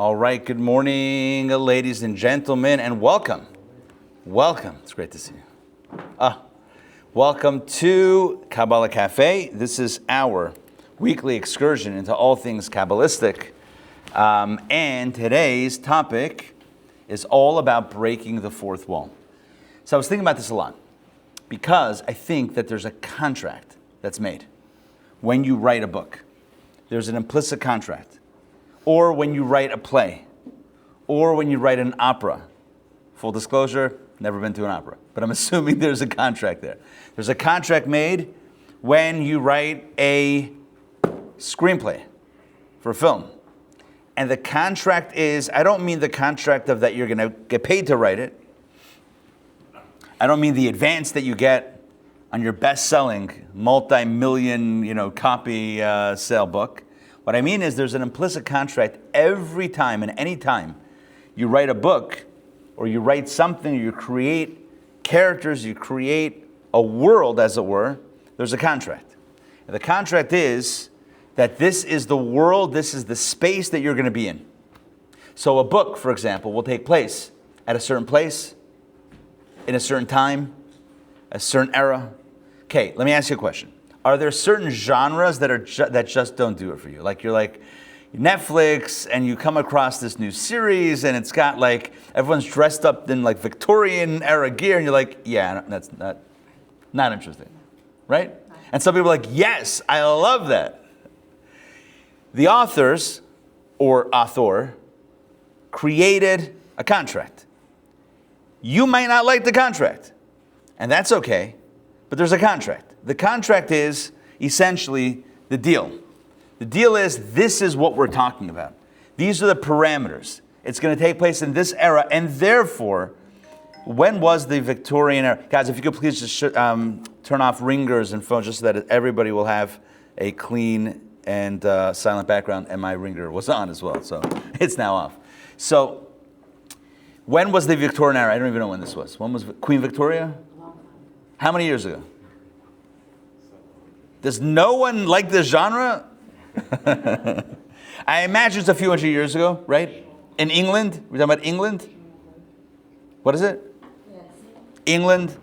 All right, good morning, ladies and gentlemen, and welcome. Welcome. It's great to see you. Welcome to Kabbalah Café. This is our weekly excursion into all things Kabbalistic. And today's topic is all about breaking the fourth wall. So I was thinking about this a lot because I think that there's a contract that's made when you write a book. There's an implicit contract. Or when you write a play, or when you write an opera. Full disclosure, never been to an opera, but I'm assuming there's a contract there. There's a contract made when you write a screenplay for a film. And the contract is, I don't mean the contract of that you're gonna get paid to write it. I don't mean the advance that you get on your best-selling, multi-million, copy sale book. What I mean is there's an implicit contract every time and any time you write a book or you write something, or you create characters, you create a world, as it were, there's a contract. And the contract is that this is the world, this is the space that you're going to be in. So a book, for example, will take place at a certain place, in a certain time, a certain era. Okay, let me ask you a question. Are there certain genres that just don't do it for you? Like you're like Netflix and you come across this new series and it's got like everyone's dressed up in like Victorian era gear and you're like, yeah, that's not interesting, right? And some people are like, yes, I love that. The authors or author created a contract. You might not like the contract, and that's okay, but there's a contract. The contract is essentially the deal. The deal is this is what we're talking about. These are the parameters. It's going to take place in this era, and therefore, when was the Victorian era? Guys, if you could please just turn off ringers and phones just so that everybody will have a clean and silent background, and my ringer was on as well, so it's now off. So, when was the Victorian era? I don't even know when this was. When was Queen Victoria? How many years ago? Does no one like this genre? I imagine it's a few hundred years ago, right? In England? We're talking about England? What is it? Yes. England?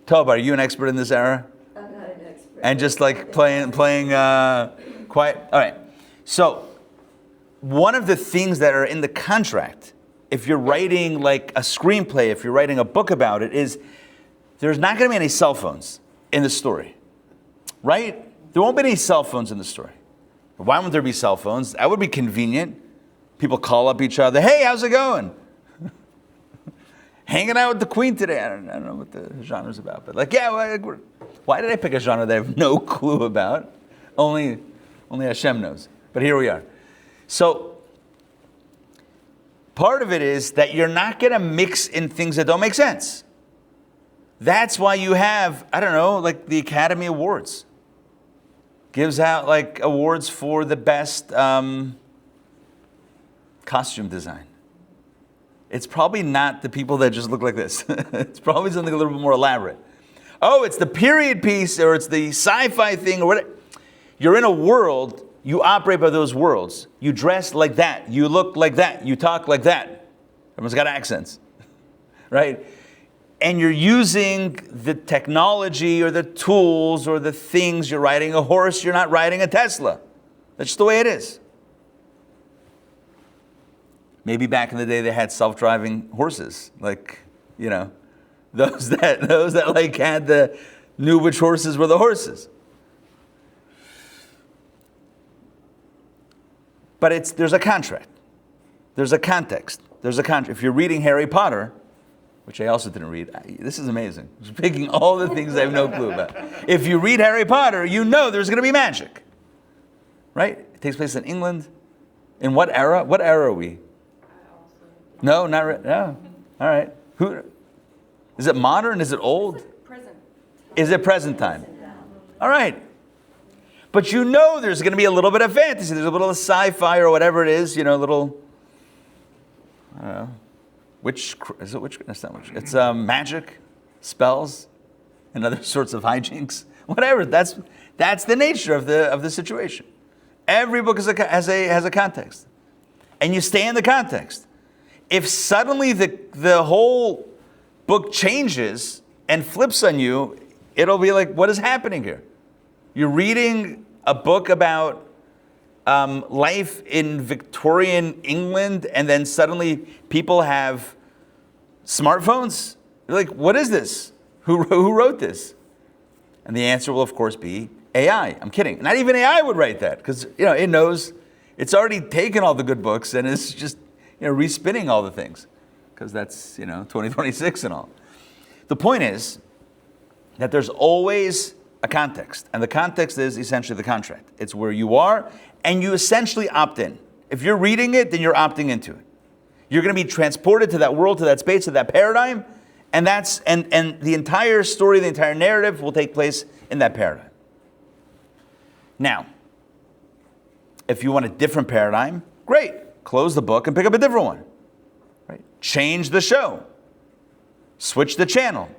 Toba, are you an expert in this era? I'm not an expert. And just like playing quiet? All right. So, one of the things that are in the contract, if you're writing like a screenplay, if you're writing a book about it, is there's not going to be any cell phones in the story. Right? There won't be any cell phones in the story. Why won't there be cell phones? That would be convenient. People call up each other. Hey, how's it going? Hanging out with the Queen today. I don't know what the genre's about. But like, yeah, why did I pick a genre that I have no clue about? Only Hashem knows. But here we are. So, part of it is that you're not going to mix in things that don't make sense. That's why you have, I don't know, like the Academy Awards. Gives out like awards for the best costume design. It's probably not the people that just look like this. It's probably something a little bit more elaborate. Oh, it's the period piece or it's the sci-fi thing or whatever. You're in a world, you operate by those worlds. You dress like that. You look like that. You talk like that. Everyone's got accents, right? And you're using the technology or the tools or the things. You're riding a horse, you're not riding a Tesla. That's just the way it is. Maybe back in the day they had self-driving horses. Like, those that like knew which horses were the horses. But there's a contract. There's a context. There's a contract. If you're reading Harry Potter, which I also didn't read. This is amazing. I'm just picking all the things I have no clue about. If you read Harry Potter, you know there's going to be magic. Right? It takes place in England. In what era? What era are we? No, not right. No. All right. Is it modern? Is it old? Present. Is it present time? All right. But you know there's going to be a little bit of fantasy. There's a little sci-fi or whatever it is. Little, I don't know. That's not witch. It's magic, spells, and other sorts of hijinks. Whatever. That's the nature of the situation. Every book has a context. and you stay in the context. If suddenly the whole book changes and flips on you, it'll be like, what is happening here? You're reading a book about life in Victorian England, and then suddenly people have smartphones? You're like, what is this? Who wrote this? And the answer will, of course, be AI. I'm kidding. Not even AI would write that, because it knows it's already taken all the good books and it's just respinning all the things, because that's 2026 and all. The point is that there's always a context, and the context is essentially the contract. It's where you are, and you essentially opt in. If you're reading it, then you're opting into it. You're going to be transported to that world, to that space, to that paradigm, and the entire story, the entire narrative will take place in that paradigm. Now, if you want a different paradigm, great. Close the book and pick up a different one. Right? Change the show. Switch the channel.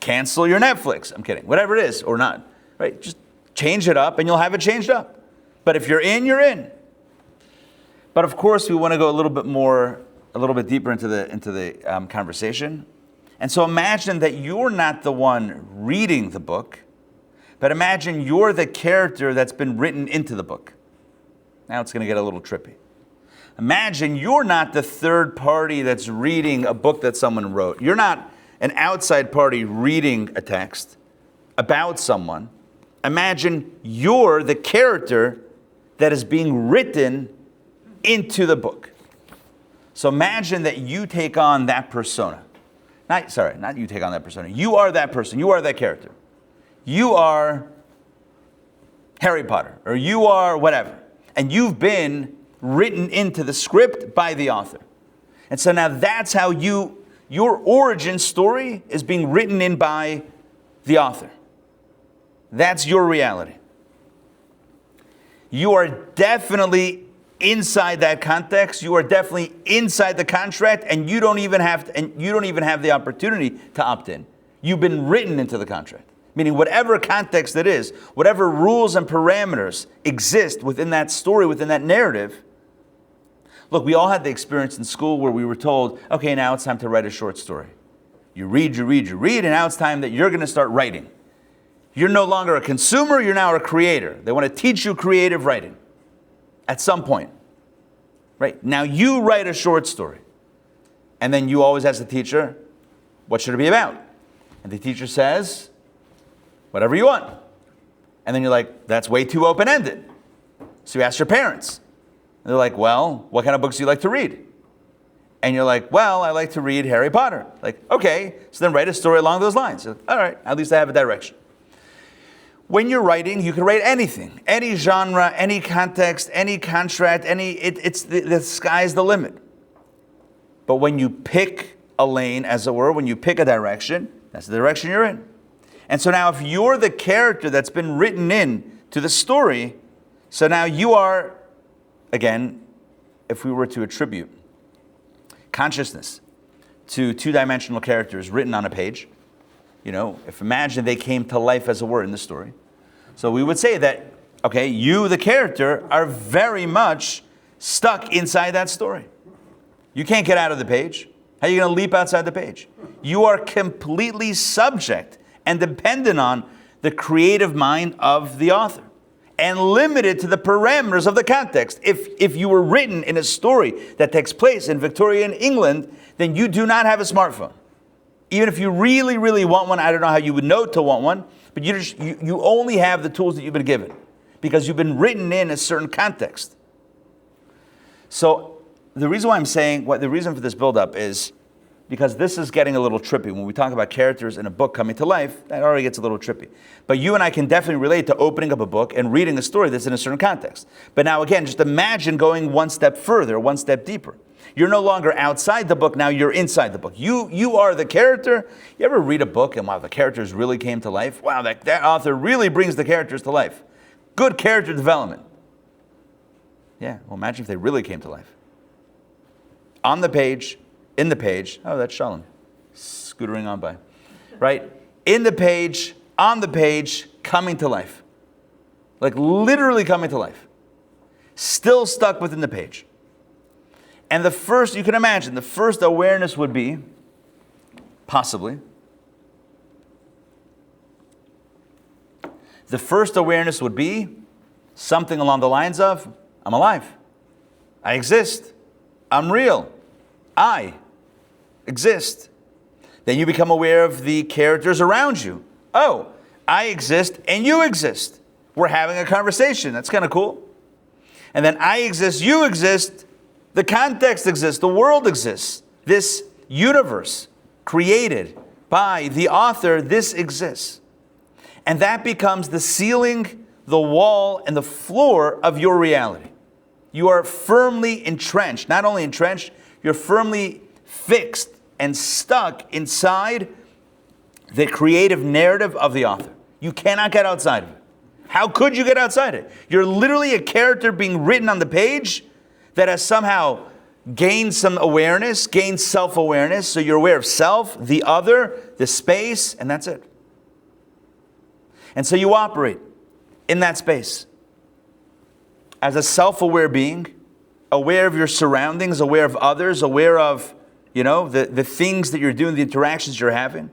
Cancel your Netflix. I'm kidding. Whatever it is, or not. Right? Just change it up and you'll have it changed up. But if you're in, you're in. But of course, we want to go a little bit deeper into the conversation. And so imagine that you're not the one reading the book, but imagine you're the character that's been written into the book. Now it's going to get a little trippy. Imagine you're not the third party that's reading a book that someone wrote. You're not an outside party reading a text about someone. Imagine you're the character that is being written into the book. So imagine that you take on that persona. Not you take on that persona. You are that person. You are that character. You are Harry Potter, or you are whatever. And you've been written into the script by the author. And so now that's how your origin story is being written in by the author. That's your reality. You are definitely inside that context. You are definitely inside the contract, and you don't even have the opportunity to opt in. You've been written into the contract. Meaning whatever context it is, whatever rules and parameters exist within that story, within that narrative. Look, we all had the experience in school where we were told, okay, now it's time to write a short story. You read, and now it's time that you're going to start writing. You're no longer a consumer, you're now a creator. They want to teach you creative writing at some point. Right? Now you write a short story. And then you always ask the teacher, what should it be about? And the teacher says, whatever you want. And then you're like, that's way too open-ended. So you ask your parents. And they're like, well, what kind of books do you like to read? And you're like, well, I like to read Harry Potter. Like, okay, so then write a story along those lines. You're like, all right, at least I have a direction. When you're writing, you can write anything, any genre, any context, any contract, the sky's the limit. But when you pick a lane, as it were, when you pick a direction, that's the direction you're in. And so now if you're the character that's been written in to the story, so now you are, again, if we were to attribute consciousness to two-dimensional characters written on a page, if imagine they came to life, as it were, in the story. So we would say that, okay, you, the character, are very much stuck inside that story. You can't get out of the page. How are you going to leap outside the page? You are completely subject and dependent on the creative mind of the author, and limited to the parameters of the context. If you were written in a story that takes place in Victorian England, then you do not have a smartphone. Even if you really, really want one, I don't know how you would know to want one, but you only have the tools that you've been given because you've been written in a certain context. So the reason why I'm saying, the reason for this buildup is because this is getting a little trippy. When we talk about characters in a book coming to life, that already gets a little trippy. But you and I can definitely relate to opening up a book and reading a story that's in a certain context. But now again, just imagine going one step further, one step deeper. You're no longer outside the book, now you're inside the book. You are the character. You ever read a book and wow, the characters really came to life? Wow, that author really brings the characters to life. Good character development. Yeah, well imagine if they really came to life. On the page, in the page, oh, that's Shalom, scootering on by, right? In the page, on the page, coming to life. Like literally coming to life. Still stuck within the page. And the first, you can imagine, the first awareness would be, possibly, the first awareness would be something along the lines of, I'm alive. I exist. I'm real. I exist. Then you become aware of the characters around you. Oh, I exist and you exist. We're having a conversation. That's kind of cool. And then I exist, you exist, the context exists, the world exists. This universe created by the author, this exists. And that becomes the ceiling, the wall, and the floor of your reality. You are firmly entrenched. Not only entrenched, you're firmly fixed and stuck inside the creative narrative of the author. You cannot get outside of it. How could you get outside it? You're literally a character being written on the page that has somehow gained some awareness, gained self-awareness. So you're aware of self, the other, the space, and that's it. And so you operate in that space as a self-aware being, aware of your surroundings, aware of others, aware of, the things that you're doing, the interactions you're having,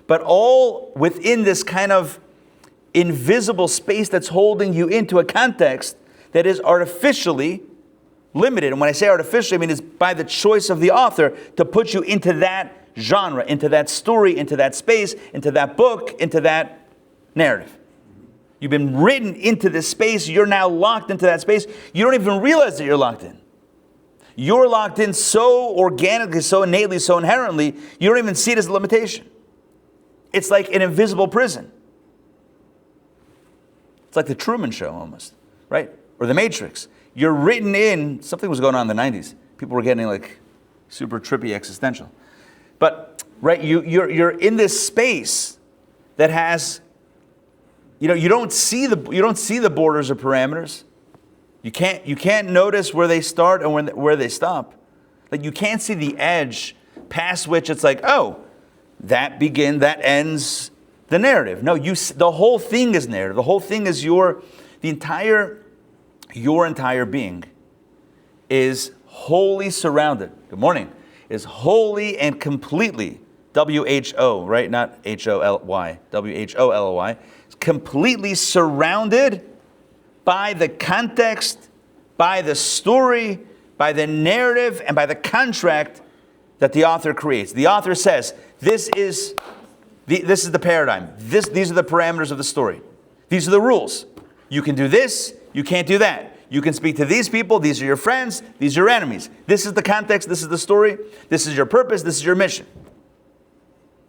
but all within this kind of invisible space that's holding you into a context that is artificially limited. And when I say artificially, I mean it's by the choice of the author to put you into that genre, into that story, into that space, into that book, into that narrative. You've been written into this space. You're now locked into that space. You don't even realize that you're locked in. You're locked in so organically, so innately, so inherently, you don't even see it as a limitation. It's like an invisible prison. It's like the Truman Show almost, right? Or the Matrix. You're written in, something was going on in the 90s. People were getting like super trippy existential. But, right, you're in this space that has, you don't see the borders or parameters. You can't notice where they start and where they stop. Like you can't see the edge past which it's like, oh, that ends the narrative. No, the whole thing is narrative. The whole thing is your entire being is wholly surrounded. Good morning. Is wholly and completely, W-H-O, right? Not H-O-L-Y, W-H-O-L-Y. Completely surrounded by the context, by the story, by the narrative, and by the contract that the author creates. The author says, this is the paradigm. These are the parameters of the story. These are the rules. You can do this, you can't do that. You can speak to these people, these are your friends, these are your enemies. This is the context, this is the story, this is your purpose, this is your mission.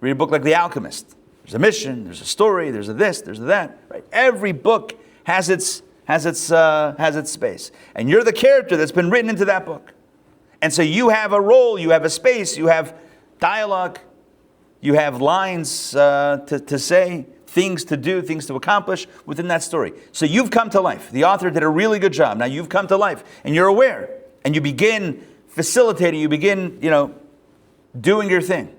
Read a book like The Alchemist. There's a mission, there's a story, there's a this, there's a that. Right? Every book has its space. And you're the character that's been written into that book. And so you have a role, you have a space, you have dialogue, you have lines to say, things to do, things to accomplish within that story. So you've come to life. The author did a really good job. Now you've come to life and you're aware and you begin facilitating, you begin, doing your thing.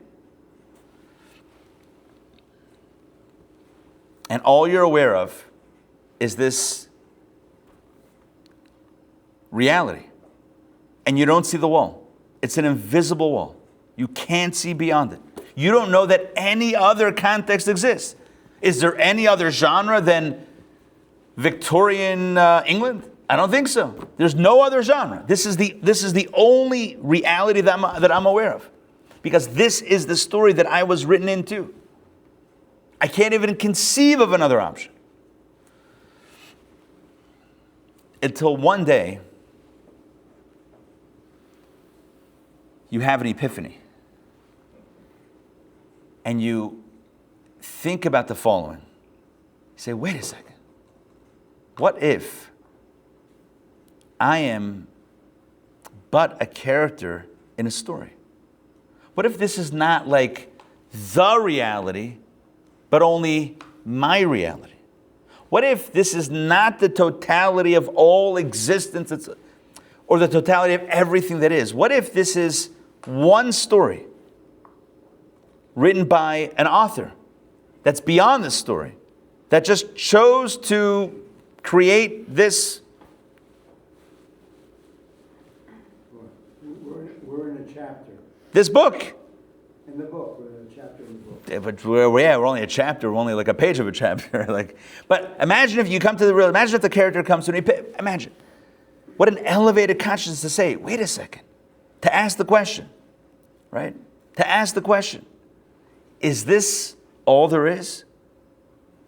And all you're aware of is this reality. And you don't see the wall. It's an invisible wall. You can't see beyond it. You don't know that any other context exists. Is there any other genre than Victorian England? I don't think so. There's no other genre. This is the only reality that I'm aware of. Because this is the story that I was written into. I can't even conceive of another option. Until one day, you have an epiphany. And you think about the following. You say, wait a second. What if I am but a character in a story? What if this is not like the reality, but only my reality? What if this is not the totality of all existence or the totality of everything that is? What if this is one story written by an author that's beyond this story, that just chose to create this We're in a chapter. This book. In the book, we're in a chapter in the book. Yeah, but we're only a chapter. We're only like a page of a chapter. But imagine if you come to the real. Imagine if the character comes to me. Imagine what an elevated consciousness to say. Wait a second. To ask the question, right? To ask the question: is this all there is?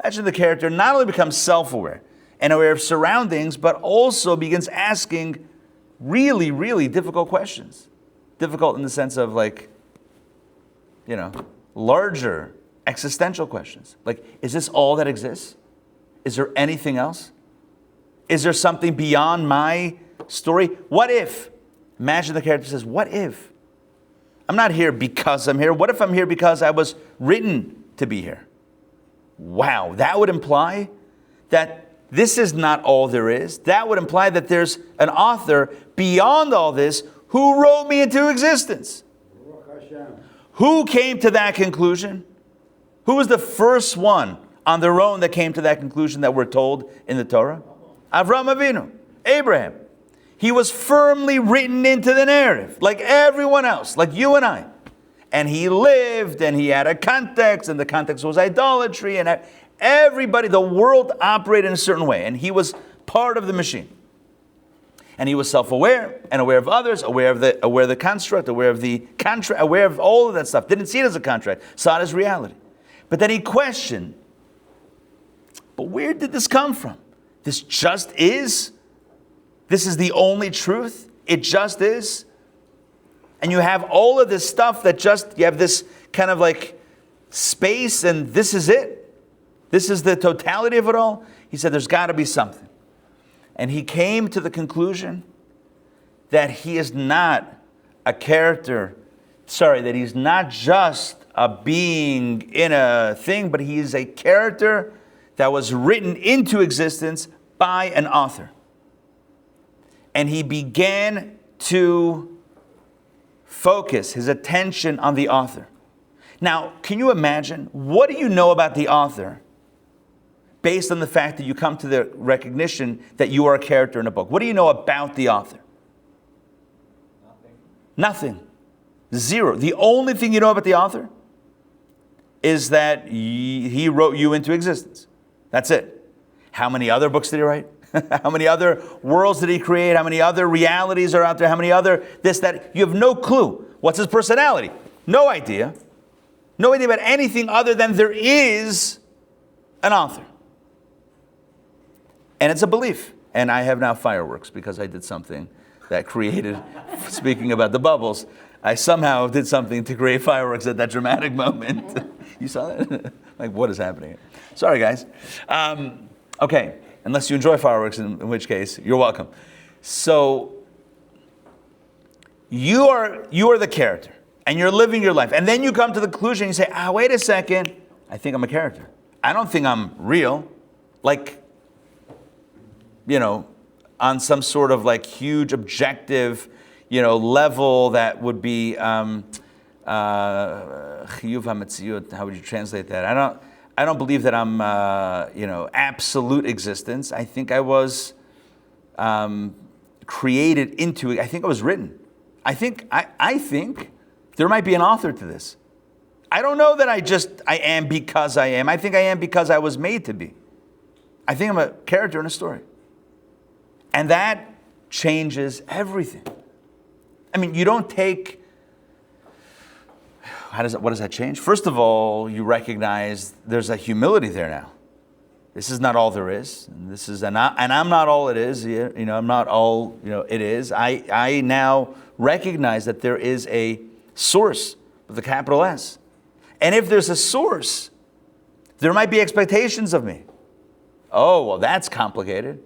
Imagine the character not only becomes self-aware and aware of surroundings, but also begins asking really, really difficult questions. Difficult in the sense of larger existential questions. Like, is this all that exists? Is there anything else? Is there something beyond my story? What if? Imagine the character says, what if? I'm not here because I'm here. What if I'm here because I was written to be here? Wow, that would imply that this is not all there is. That would imply that there's an author beyond all this who wrote me into existence. Who came to that conclusion? Who was the first one on their own that came to that conclusion that we're told in the Torah? Avraham Avinu, Abraham. He was firmly written into the narrative, like everyone else, like you and I. And he lived, and he had a context, and the context was idolatry, and everybody, the world operated in a certain way, and he was part of the machine. And he was self-aware and aware of others, aware of the construct, aware of the contract, aware of all of that stuff. Didn't see it as a contract, saw it as reality. But then he questioned, but where did this come from? This just is? This is the only truth? It just is? And you have all of this stuff that you have this kind of like space, and this is it? This is the totality of it all? He said, there's got to be something. And he came to the conclusion that he is not a character, that he's not just a being in a thing, but he is a character that was written into existence by an author. And he began to focus his attention on the author. Now, can you imagine, what do you know about the author based on the fact that you come to the recognition that you are a character in a book? What do you know about the author? Nothing. Zero. The only thing you know about the author is that he wrote you into existence. That's it. How many other books did he write? How many other worlds did he create? How many other realities are out there? How many other this, that? You have no clue. What's his personality? No idea. No idea about anything other than there is an author. And it's a belief. And I have now fireworks because I did something that created, speaking about the bubbles, I somehow did something to create fireworks at that dramatic moment. You saw that? Like, what is happening? Sorry, guys. Okay. Unless you enjoy fireworks, in which case, you're welcome. So, you are the character, and you're living your life. And then you come to the conclusion, you say, wait a second, I think I'm a character. I don't think I'm real. On some sort of huge objective, level that would be, chiyuv hametziut, how would you translate that? I don't believe that I'm, absolute existence. I think I was created into it. I think I was written. I think there might be an author to this. I don't know that I am because I am. I think I am because I was made to be. I think I'm a character in a story. And that changes everything. I mean, you don't take... What does that change? First of all, you recognize there's a humility there now. This is not all there is. And I'm not all it is. I'm not all it is. I now recognize that there is a source with a capital S. And if there's a source, there might be expectations of me. Oh, well, that's complicated.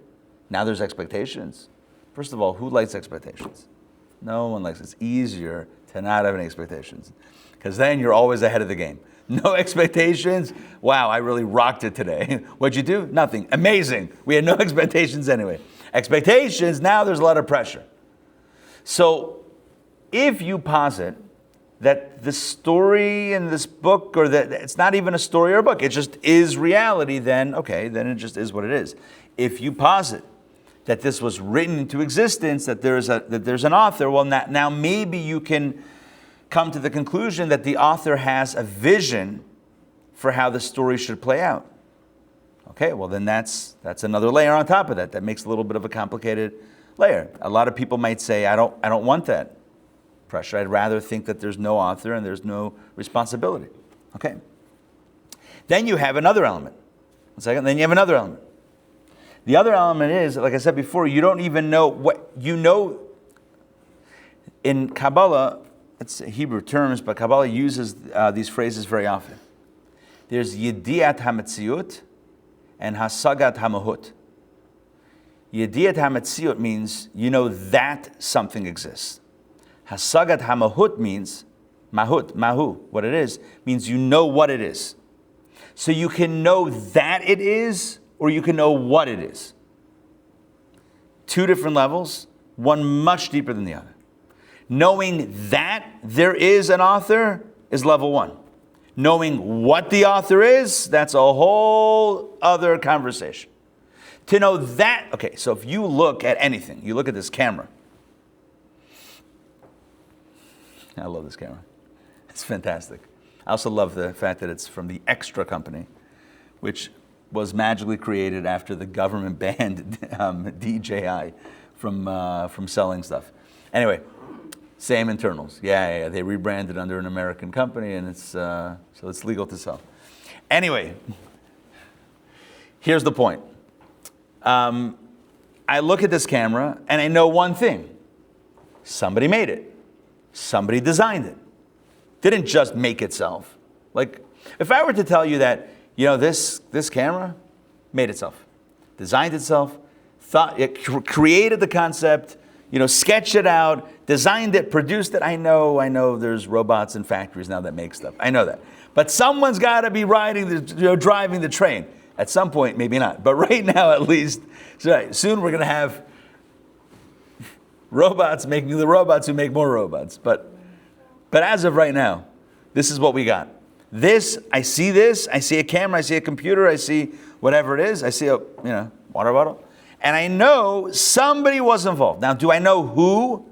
Now there's expectations. First of all, who likes expectations? No one likes it. It's easier to not have any expectations, because then you're always ahead of the game. No expectations. Wow, I really rocked it today. What'd you do? Nothing. Amazing. We had no expectations anyway. Expectations, now there's a lot of pressure. So if you posit that the story in this book, or that it's not even a story or a book, it just is reality, then okay, then it just is what it is. If you posit that this was written into existence, that there's an author, well, now maybe you can come to the conclusion that the author has a vision for how the story should play out. Okay, well then that's another layer on top of that. That makes a little bit of a complicated layer. A lot of people might say, I don't want that pressure. I'd rather think that there's no author and there's no responsibility. Okay. Then you have another element. One second, then you have another element. The other element is, like I said before, you don't even know what you know. In Kabbalah, it's Hebrew terms, but Kabbalah uses these phrases very often. There's Yediat HaMetziut and Hasagat HaMahut. Yediat HaMetziut means you know that something exists. Hasagat HaMahut means, mahu, what it is, means you know what it is. So you can know that it is, or you can know what it is. Two different levels, one much deeper than the other. Knowing that there is an author is level one. Knowing what the author is, that's a whole other conversation. To know that, okay, so if you look at anything, you look at this camera. I love this camera. It's fantastic. I also love the fact that it's from the Extra company, which was magically created after the government banned DJI from selling stuff. Anyway, same internals. Yeah, they rebranded under an American company, and it's so it's legal to sell. Anyway, here's the point. I look at this camera, and I know one thing. Somebody made it. Somebody designed it. Didn't just make itself. Like, if I were to tell you that, this camera made itself, designed itself, thought it created the concept, sketched it out, designed it, produced it. I know there's robots in factories now that make stuff. I know that. But someone's got to be driving the train. At some point, maybe not. But right now, at least, soon we're going to have robots making the robots who make more robots. But as of right now, this is what we got. I see a camera, I see a computer, I see whatever it is, I see a water bottle. And I know somebody was involved. Now, do I know who,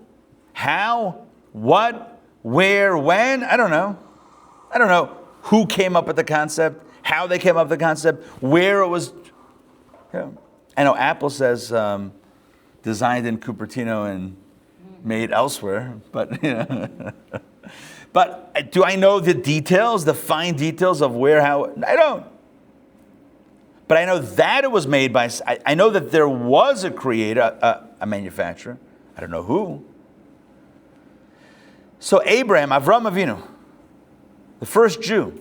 how, what, where, when? I don't know. I don't know who came up with the concept, how they came up with the concept, where it was. I know Apple says designed in Cupertino and made elsewhere, but But do I know the details, the fine details of where, how? I don't. But I know that it was made by, I know that there was a creator, a manufacturer. I don't know who. So Avram Avinu, the first Jew,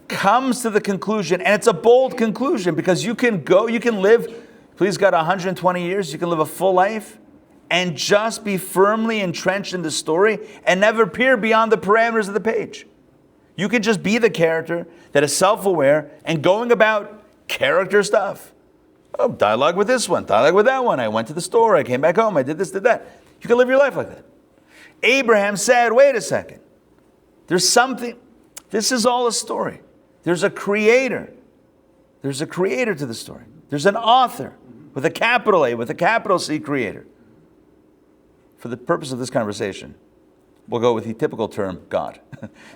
comes to the conclusion, and it's a bold conclusion, because you can live, please God, 120 years, you can live a full life, and just be firmly entrenched in the story and never peer beyond the parameters of the page. You can just be the character that is self-aware and going about character stuff. Oh, dialogue with this one, dialogue with that one. I went to the store, I came back home, I did this, did that. You can live your life like that. Abraham said, wait a second. There's something, this is all a story. There's a creator. There's a creator to the story. There's an author with a capital A, with a capital C, creator. For the purpose of this conversation, we'll go with the typical term, God.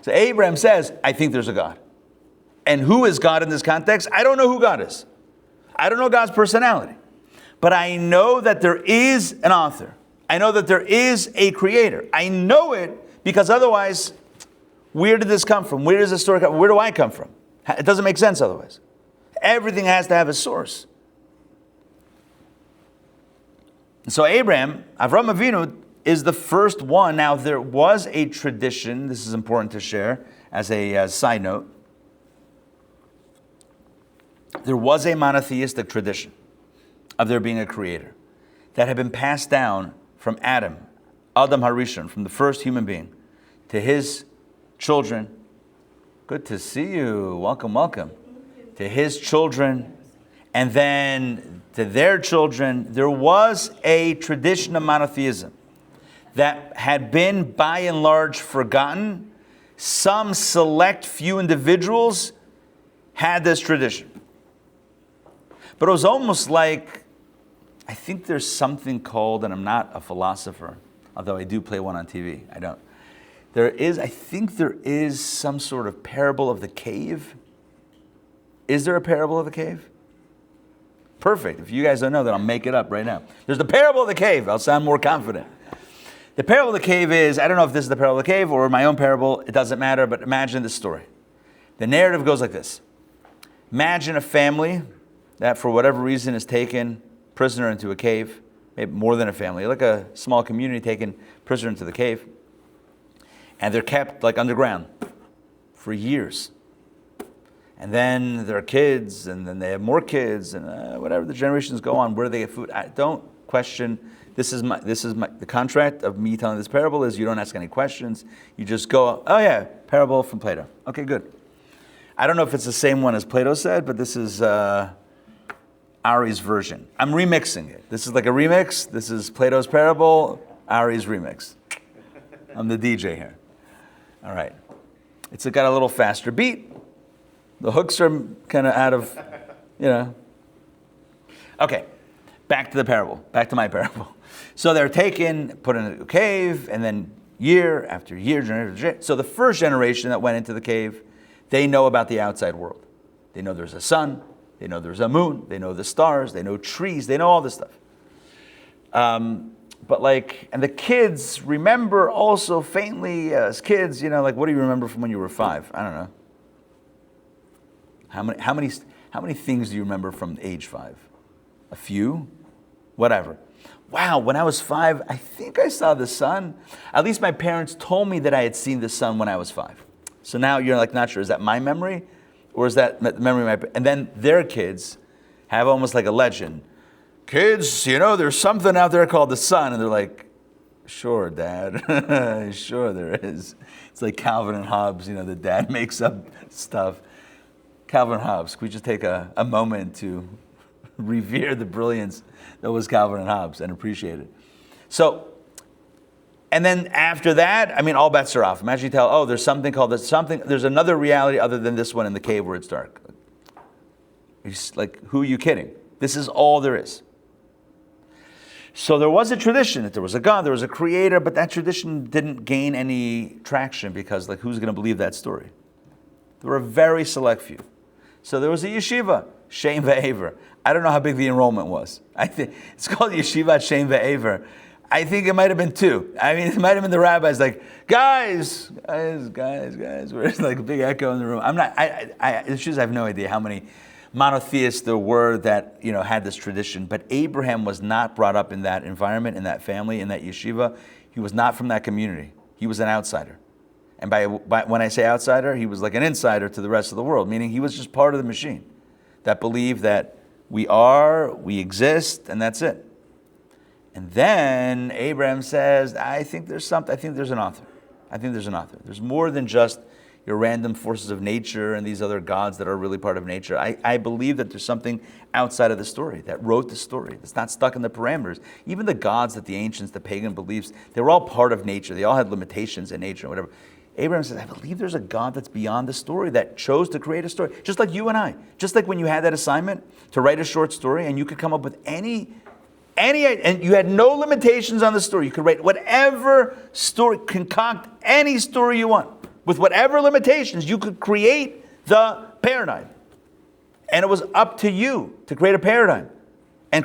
So Abraham says, I think there's a God. And who is God in this context? I don't know who God is. I don't know God's personality. But I know that there is an author. I know that there is a creator. I know it because otherwise, where did this come from? Where does the story come from? Where do I come from? It doesn't make sense otherwise. Everything has to have a source. So Avram Avinu, is the first one. Now, there was a tradition, this is important to share as a side note. There was a monotheistic tradition of there being a creator that had been passed down from Adam Harishon, from the first human being, to his children. Good to see you. Welcome, welcome. To his children, and then to their children. There was a tradition of monotheism that had been by and large forgotten. Some select few individuals had this tradition. But it was almost like I think there's something called, and I'm not a philosopher, although I do play one on TV. I don't. I think there is some sort of parable of the cave. Is there a parable of the cave? Perfect. If you guys don't know, then I'll make it up right now. There's the parable of the cave. I'll sound more confident. The parable of the cave is, I don't know if this is the parable of the cave or my own parable. It doesn't matter, but imagine this story. The narrative goes like this. Imagine a family that for whatever reason is taken prisoner into a cave. Maybe more than a family, like a small community taken prisoner into the cave. And they're kept like underground for years. And then there are kids, and then they have more kids, and whatever the generations go on, where do they get food? I don't question. This is the contract of me telling this parable is you don't ask any questions. You just go, oh yeah, parable from Plato. Okay, good. I don't know if it's the same one as Plato said, but this is Ari's version. I'm remixing it. This is like a remix. This is Plato's parable, Ari's remix. I'm the DJ here. All right. It's got a little faster beat. The hooks are kind of out of, Okay, back to the parable. Back to my parable. So they're taken, put in a cave, and then year after year, generation after generation. So the first generation that went into the cave, they know about the outside world. They know there's a sun. They know there's a moon. They know the stars. They know trees. They know all this stuff. And the kids remember also faintly as kids, what do you remember from when you were 5? I don't know. How many things do you remember from age 5? A few? Whatever. Wow, when I was 5, I think I saw the sun. At least my parents told me that I had seen the sun when I was 5. So now you're not sure, is that my memory? Or is that the memory of my... And then their kids have almost like a legend. Kids, there's something out there called the sun. And they're like, sure, Dad. Sure there is. It's like Calvin and Hobbes, the dad makes up stuff. Calvin and Hobbes, could we just take a moment to revere the brilliance that was Calvin and Hobbes and appreciate it? So, and then after that, all bets are off. Imagine you tell, there's something called this, there's another reality other than this one in the cave where it's dark. Like, who are you kidding? This is all there is. So there was a tradition that there was a God, there was a creator, but that tradition didn't gain any traction because, who's going to believe that story? There were a very select few. So there was a yeshiva, Shem Ve'aver. I don't know how big the enrollment was. I think it's called Yeshivat Shem Ve'aver. I think it might have been 2. It might have been the rabbis guys. Where's a big echo in the room. I have no idea how many monotheists there were that had this tradition. But Abraham was not brought up in that environment, in that family, in that yeshiva. He was not from that community. He was an outsider. And by when I say outsider, he was like an insider to the rest of the world, meaning he was just part of the machine that believed that we exist, and that's it. And then Abraham says, I think there's something. I think there's an author. There's more than just your random forces of nature and these other gods that are really part of nature. I believe that there's something outside of the story that wrote the story. That's not stuck in the parameters. Even the gods that the ancients, the pagan beliefs, they were all part of nature. They all had limitations in nature and whatever. Abraham says, I believe there's a God that's beyond the story that chose to create a story. Just like you and I. Just like when you had that assignment to write a short story and you could come up with any, and you had no limitations on the story. You could write whatever story, concoct any story you want. With whatever limitations, you could create the paradigm. And it was up to you to create a paradigm. And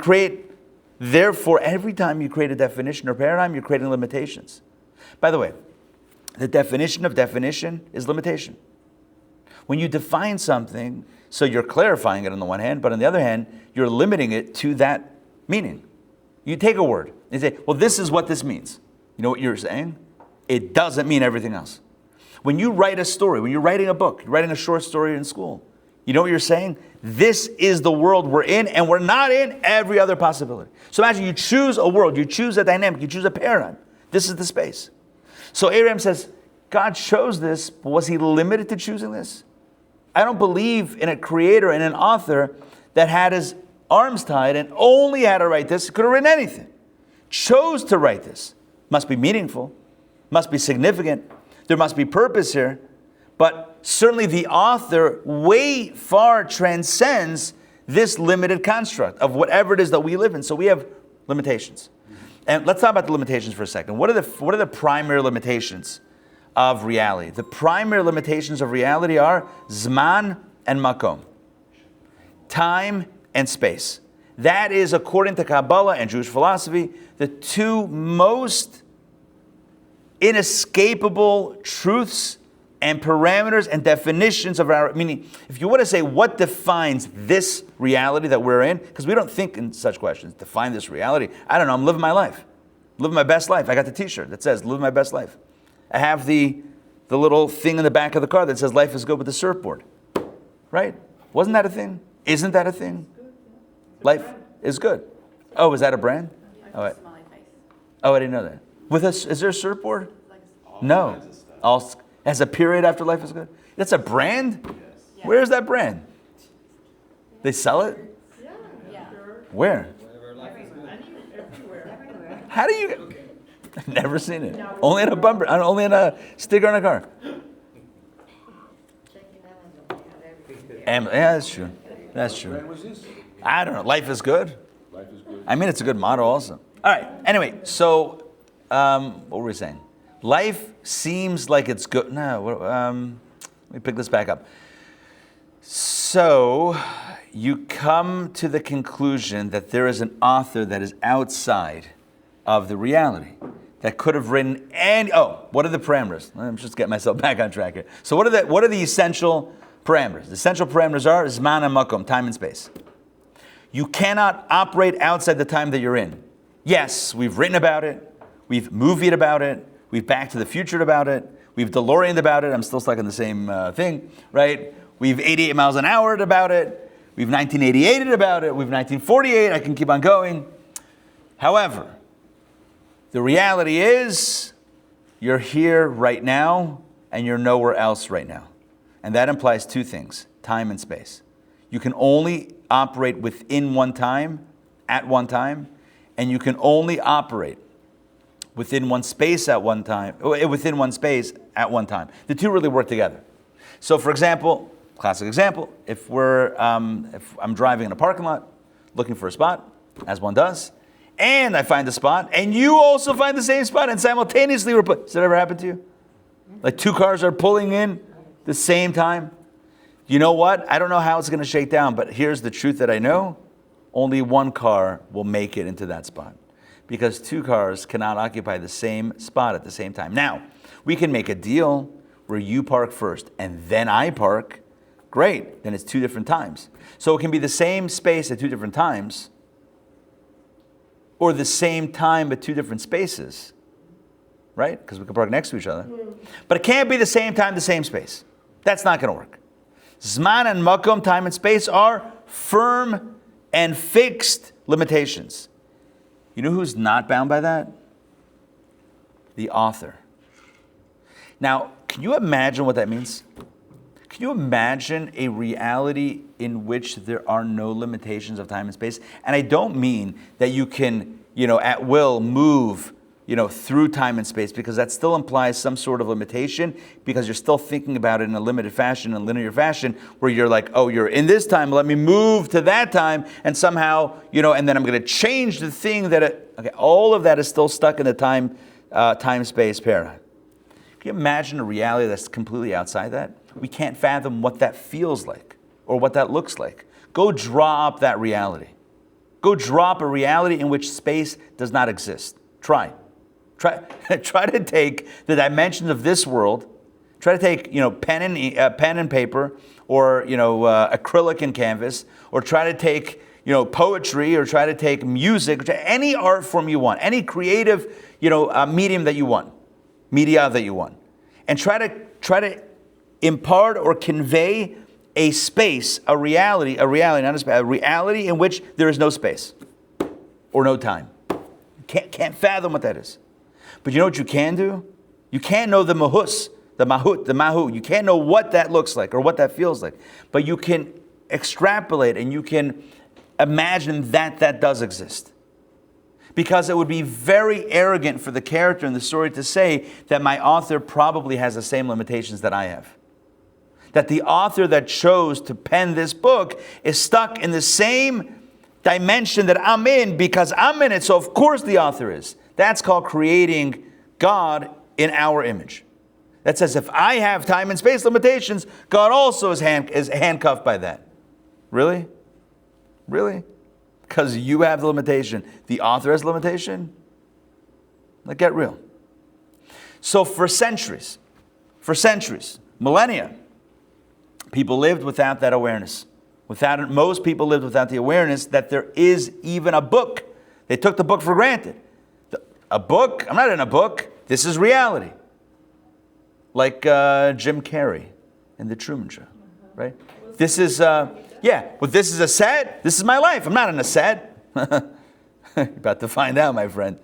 therefore, every time you create a definition or paradigm, you're creating limitations. By the way, the definition of definition is limitation. When you define something, so you're clarifying it on the one hand, but on the other hand, you're limiting it to that meaning. You take a word and say, well, this is what this means. You know what you're saying? It doesn't mean everything else. When you write a story, when you're writing a book, you're writing a short story in school, you know what you're saying? This is the world we're in, and we're not in every other possibility. So imagine you choose a world, you choose a dynamic, you choose a paradigm. This is the space. So Abraham says, God chose this, but was he limited to choosing this? I don't believe in a creator and an author that had his arms tied and only had to write this. He could have written anything. Chose to write this. Must be meaningful. Must be significant. There must be purpose here. But certainly the author way far transcends this limited construct of whatever it is that we live in. So we have limitations. And let's talk about the limitations for a second. What are the primary limitations of reality? The primary limitations of reality are Zman and Makom. Time and space. That is, according to Kabbalah and Jewish philosophy, the two most inescapable truths and parameters and definitions of our, meaning, if you want to say what defines this reality that we're in, because we don't think in such questions, define this reality. I don't know, I'm living my life. Living my best life. I got the t-shirt that says, live my best life. I have the little thing in the back of the car that says, life is good with the surfboard. Right? Wasn't that a thing? Isn't that a thing? Life is good. Oh, is that a brand? Oh, I didn't know that. With us, is there a surfboard? No. All has a period after life is good. That's a brand? Yes. Where's that brand? They sell it? Yeah. Where? Everywhere. How do you? I've never seen it. Only in a bumper. Only in a sticker on a car. Yeah, that's true. That's true. I don't know. Life is good. I mean, it's a good motto also. All right. Anyway, so what were we saying? Life seems like it's good. No, let me pick this back up. So you come to the conclusion that there is an author that is outside of the reality that could have written any. Oh, what are the parameters? Let me just get myself back on track here. So what are the essential parameters? The essential parameters are Zman and Makom, time and space. You cannot operate outside the time that you're in. Yes, we've written about it. We've movied about it. We've Back to the Future about it. We've DeLorean'd about it. I'm still stuck in the same thing, right? We've 88 miles an hour about it. We've 1988'd about it. We've 1948. I can keep on going. However, the reality is you're here right now and you're nowhere else right now. And that implies two things, time and space. You can only operate within one time, at one time, and you can only operate within one space at one time, within one space at one time. The two really work together. So for example, classic example, if I'm driving in a parking lot, looking for a spot, as one does, and I find a spot, and you also find the same spot, and simultaneously has that ever happened to you? Like two cars are pulling in the same time? You know what? I don't know how it's going to shake down, but here's the truth that I know. Only one car will make it into that spot, because two cars cannot occupy the same spot at the same time. Now, we can make a deal where you park first and then I park. Great, then it's two different times. So it can be the same space at two different times, or the same time at two different spaces, right? Because we can park next to each other. But it can't be the same time, the same space. That's not going to work. Zman and Makom, time and space, are firm and fixed limitations. You know who's not bound by that? The author. Now, can you imagine what that means? Can you imagine a reality in which there are no limitations of time and space? And I don't mean that you can, at will move, through time and space, because that still implies some sort of limitation, because you're still thinking about it in a limited fashion, a linear fashion, where you're like, oh, you're in this time, let me move to that time, and somehow, and then I'm going to change the thing all of that is still stuck in the time-space paradigm. Can you imagine a reality that's completely outside that? We can't fathom what that feels like or what that looks like. Go draw up that reality. Go draw up a reality in which space does not exist. Try to take the dimensions of this world. Try to take pen and paper, or acrylic and canvas, or try to take poetry, or try to take music, any art form you want, any creative medium that you want, media that you want, and try to impart or convey a space, a reality in which there is no space or no time. Can't fathom what that is. But you know what you can do? You can't know the mahut. You can't know what that looks like or what that feels like. But you can extrapolate and you can imagine that does exist. Because it would be very arrogant for the character in the story to say that my author probably has the same limitations that I have. That the author that chose to pen this book is stuck in the same dimension that I'm in because I'm in it, so of course the author is. That's called creating God in our image. That says if I have time and space limitations, God also is handcuffed by that. Really? Really? Because you have the limitation. The author has the limitation? Like, get real. So for centuries, millennia, people lived without that awareness. Most people lived without the awareness that there is even a book. They took the book for granted. A book? I'm not in a book. This is reality. Like Jim Carrey in The Truman Show, right? This is, this is a set. This is my life. I'm not in a set. You're about to find out, my friend.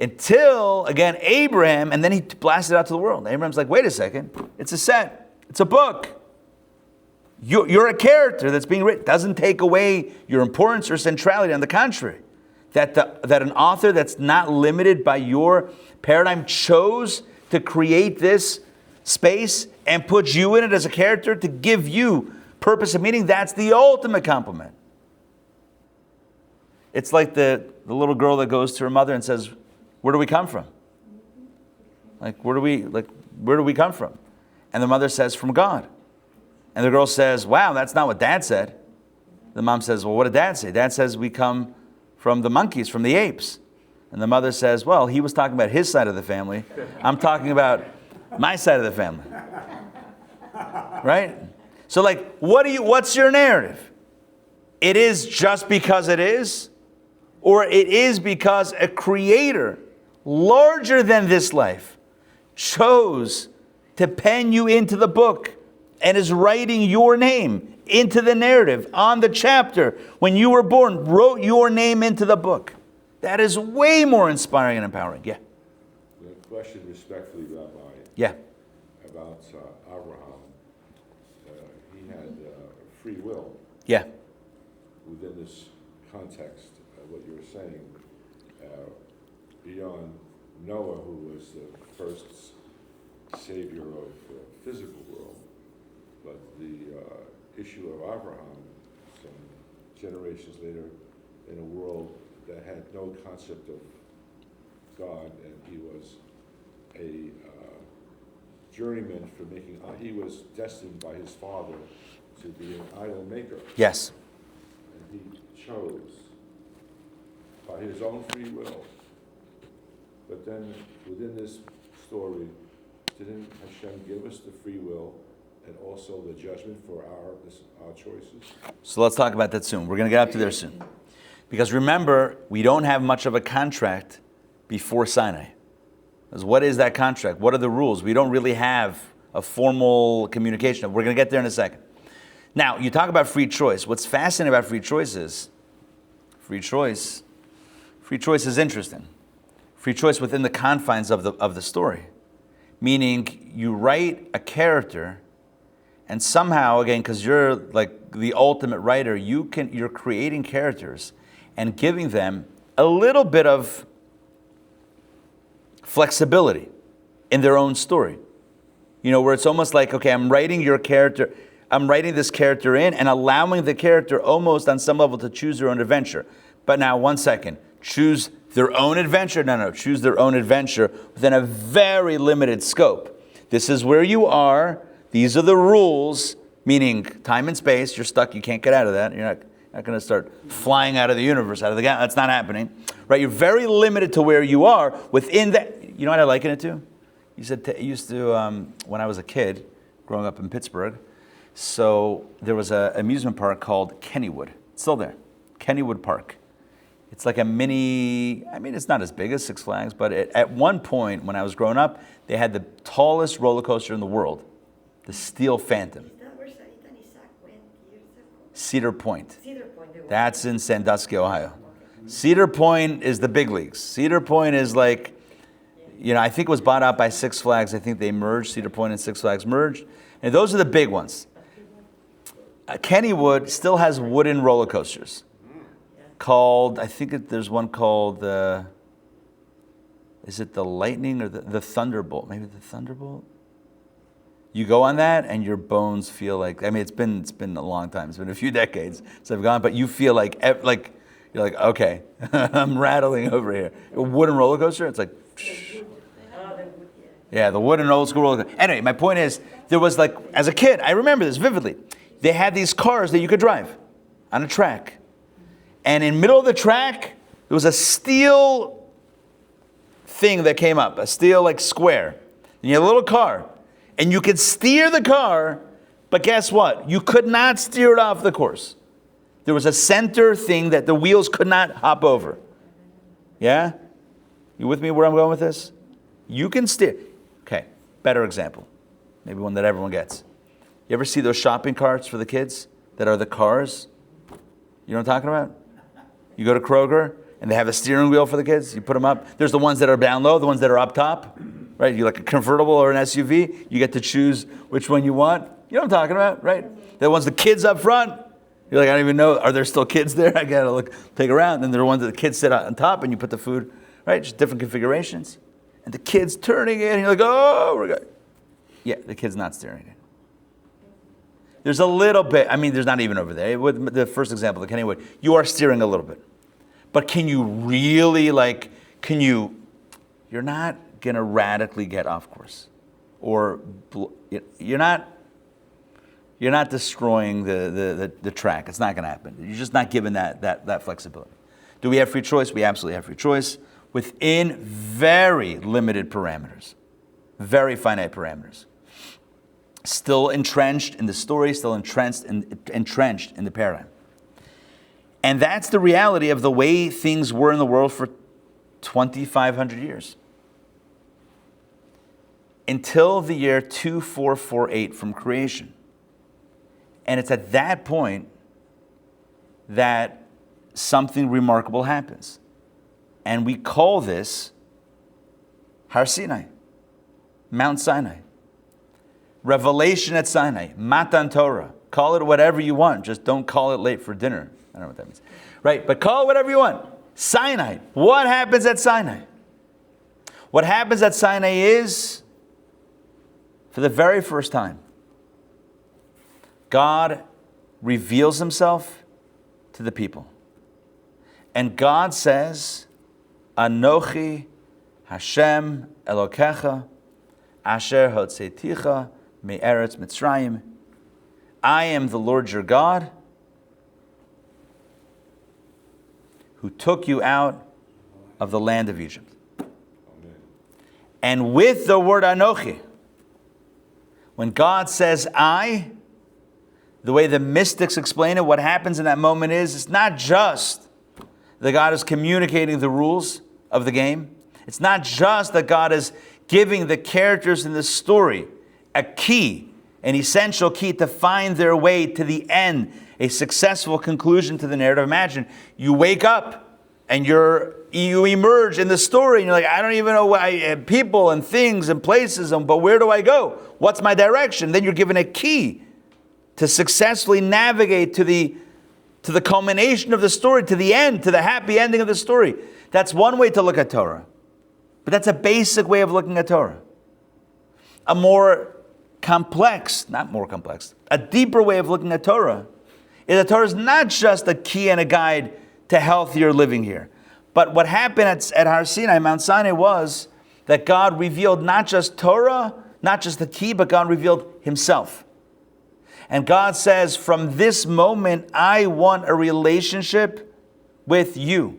Until, again, Abraham, and then he blasted out to the world. Abraham's like, wait a second. It's a set. It's a book. You're a character that's being written. Doesn't take away your importance or centrality. On the contrary, that an author that's not limited by your paradigm chose to create this space and put you in it as a character to give you purpose and meaning. That's the ultimate compliment. It's like the little girl that goes to her mother and says, "Where do we come from? Where do we come from?" And the mother says, "From God." And the girl says, "Wow, that's not what Dad said." The mom says, "Well, what did Dad say?" Dad says, "We come from the monkeys, from the apes." And the mother says, "Well, he was talking about his side of the family. I'm talking about my side of the family." Right? So what's your narrative? It is just because it is, or it is because a creator larger than this life chose to pen you into the book and is writing your name into the narrative on the chapter when you were born, wrote your name into the book. That is way more inspiring and empowering. Yeah. The question, respectfully, Rabbi. Yeah. About Abraham. He had free will. Yeah. Within this context of what you were saying, beyond Noah, who was the first savior of the physical world, but the issue of Abraham, some generations later, in a world that had no concept of God, and he was a journeyman for making. He was destined by his father to be an idol maker. Yes. And he chose by his own free will. But then, within this story, didn't Hashem give us the free will and also the judgment for our choices? So let's talk about that soon. We're going to get up to there soon. Because remember, we don't have much of a contract before Sinai. Because what is that contract? What are the rules? We don't really have a formal communication. We're going to get there in a second. Now, you talk about free choice. What's fascinating about free choice is free choice is interesting. Free choice within the confines of the story. Meaning you write a character and somehow, again, because you're like the ultimate writer, you're creating characters and giving them a little bit of flexibility in their own story. Where it's almost like, okay, I'm writing this character in and allowing the character almost on some level to choose their own adventure. But now, one second, choose their own adventure? No, choose their own adventure within a very limited scope. This is where you are. These are the rules, meaning time and space. You're stuck. You can't get out of that. You're not going to start flying out of the universe, out of the galaxy. That's not happening. Right? You're very limited to where you are within that. You know what I liken it to? When I was a kid, growing up in Pittsburgh, so there was an amusement park called Kennywood. It's still there. Kennywood Park. It's like a mini, it's not as big as Six Flags, but at one point when I was growing up, they had the tallest roller coaster in the world, the Steel Phantom. Is that where Sarita and Isaac went years ago? Cedar Point. Cedar Point. That's in Sandusky, Ohio. Cedar Point is the big leagues. Cedar Point is like, I think it was bought out by Six Flags. I think they merged, Cedar Point and Six Flags merged. And those are the big ones. Kennywood still has wooden roller coasters. There's one called, is it the Lightning or the Thunderbolt? Maybe the Thunderbolt? You go on that, and your bones feel like, I mean, it's been a long time. It's been a few decades since I've gone, but you feel like you're like, okay, I'm rattling over here. A wooden roller coaster, it's like, yeah, the wooden old school roller coaster. Anyway, my point is, there was like, as a kid, I remember this vividly. They had these cars that you could drive on a track. And in the middle of the track, there was a steel thing that came up, a steel like square. And you had a little car. And you could steer the car, but guess what? You could not steer it off the course. There was a center thing that the wheels could not hop over. Yeah? You with me where I'm going with this? You can steer. Okay, better example. Maybe one that everyone gets. You ever see those shopping carts for the kids that are the cars? You know what I'm talking about? You go to Kroger, and they have a steering wheel for the kids. You put them up. There's the ones that are down low, the ones that are up top. Right? You like a convertible or an SUV. You get to choose which one you want. You know what I'm talking about, right? The ones the kids up front. You're like, I don't even know. Are there still kids there? I gotta look, take around. And there are ones that the kids sit on top, and you put the food, right? Just different configurations. And the kid's turning it, and you're like, oh, we're good. Yeah, the kid's not steering it. There's a little bit. I mean, there's not even over there. With the first example, the Kenny Wood, you are steering a little bit, but can you really You're not going to radically get off course, or you're not destroying the track. It's not going to happen. You're just not given that flexibility. Do we have free choice? We absolutely have free choice within very limited parameters, very finite parameters. Still entrenched in the story, still entrenched in the paradigm. And that's the reality of the way things were in the world for 2,500 years. Until the year 2448 from creation. And it's at that point that something remarkable happens. And we call this Har Sinai, Mount Sinai. Revelation at Sinai, Matan Torah. Call it whatever you want, just don't call it late for dinner. I don't know what that means. Right, but call it whatever you want. Sinai. What happens at Sinai? What happens at Sinai is, for the very first time, God reveals himself to the people. And God says, Anochi Hashem Elokecha Asher Hotzeiticha Me'eretz Mitzrayim. I am the Lord your God who took you out of the land of Egypt. Amen. And with the word Anochi, when God says I, the way the mystics explain it, what happens in that moment is, it's not just that God is communicating the rules of the game. It's not just that God is giving the characters in the story a key, an essential key to find their way to the end, a successful conclusion to the narrative. Imagine you wake up and you emerge in the story and you're like, I don't even know people and things and places, but where do I go? What's my direction? Then you're given a key to successfully navigate to the culmination of the story, to the end, to the happy ending of the story. That's one way to look at Torah. But that's a basic way of looking at Torah. A more complex, not more complex, a deeper way of looking at Torah is that Torah is not just a key and a guide to healthier living here. But what happened at Har Sinai, Mount Sinai, was that God revealed not just Torah, not just the key, but God revealed himself. And God says, from this moment, I want a relationship with you.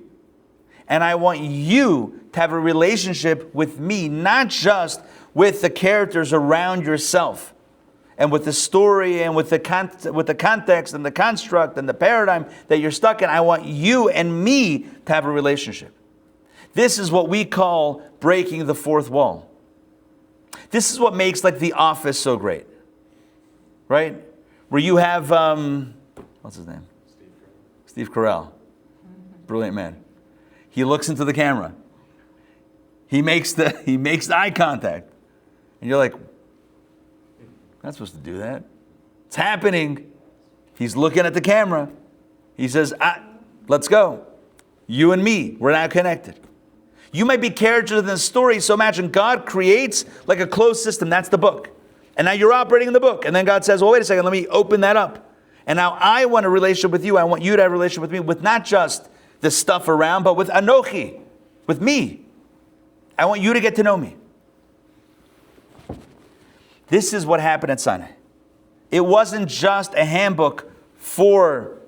And I want you to have a relationship with me, not just with the characters around yourself, and with the story, and with the context, and the construct, and the paradigm that you're stuck in. I want you and me to have a relationship. This is what we call breaking the fourth wall. This is what makes like The Office so great, right? Where you have, what's his name? Steve Carell. Brilliant man. He looks into the camera. He makes eye contact. And you're like, not supposed to do that. It's happening. He's looking at the camera. He says, let's go. You and me, we're now connected. You might be characters in the story, so imagine God creates like a closed system. That's the book. And now you're operating in the book. And then God says, well, wait a second, let me open that up. And now I want a relationship with you. I want you to have a relationship with me, with not just the stuff around, but with Anochi, with me. I want you to get to know me. This is what happened at Sinai. It wasn't just a handbook for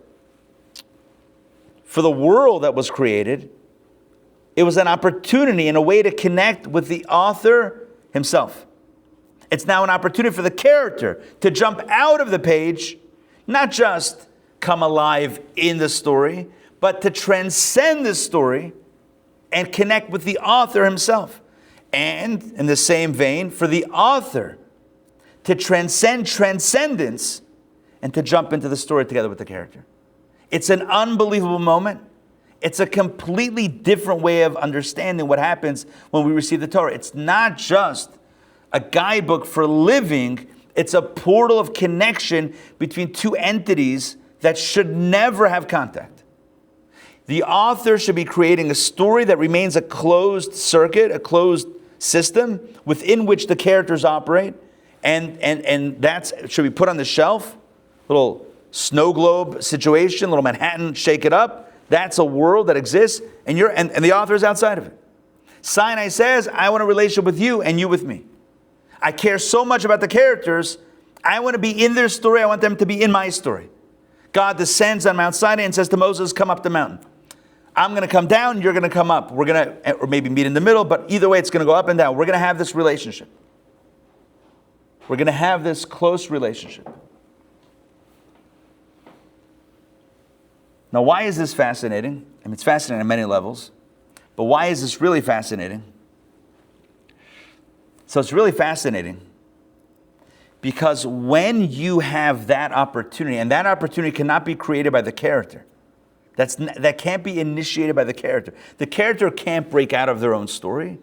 the world that was created. It was an opportunity and a way to connect with the author himself. It's now an opportunity for the character to jump out of the page, not just come alive in the story, but to transcend the story and connect with the author himself. And in the same vein, for the author to transcend transcendence and to jump into the story together with the character. It's an unbelievable moment. It's a completely different way of understanding what happens when we receive the Torah. It's not just a guidebook for living. It's a portal of connection between two entities that should never have contact. The author should be creating a story that remains a closed circuit, a closed system within which the characters operate, and that should be put on the shelf. Little snow globe situation, little Manhattan, shake it up. That's a world that exists, and the author is outside of it. Sinai says, I want a relationship with you and you with me. I care so much about the characters. I want to be in their story. I want them to be in my story. God descends on Mount Sinai and says to Moses, come up the mountain. I'm going to come down, you're going to come up. We're going to, or maybe meet in the middle, but either way, it's going to go up and down. We're going to have this relationship. We're going to have this close relationship. Now, why is this fascinating? I mean, it's fascinating on many levels, but why is this really fascinating? So it's really fascinating because when you have that opportunity, and that opportunity cannot be created by the character. That can't be initiated by the character. The character can't break out of their own story.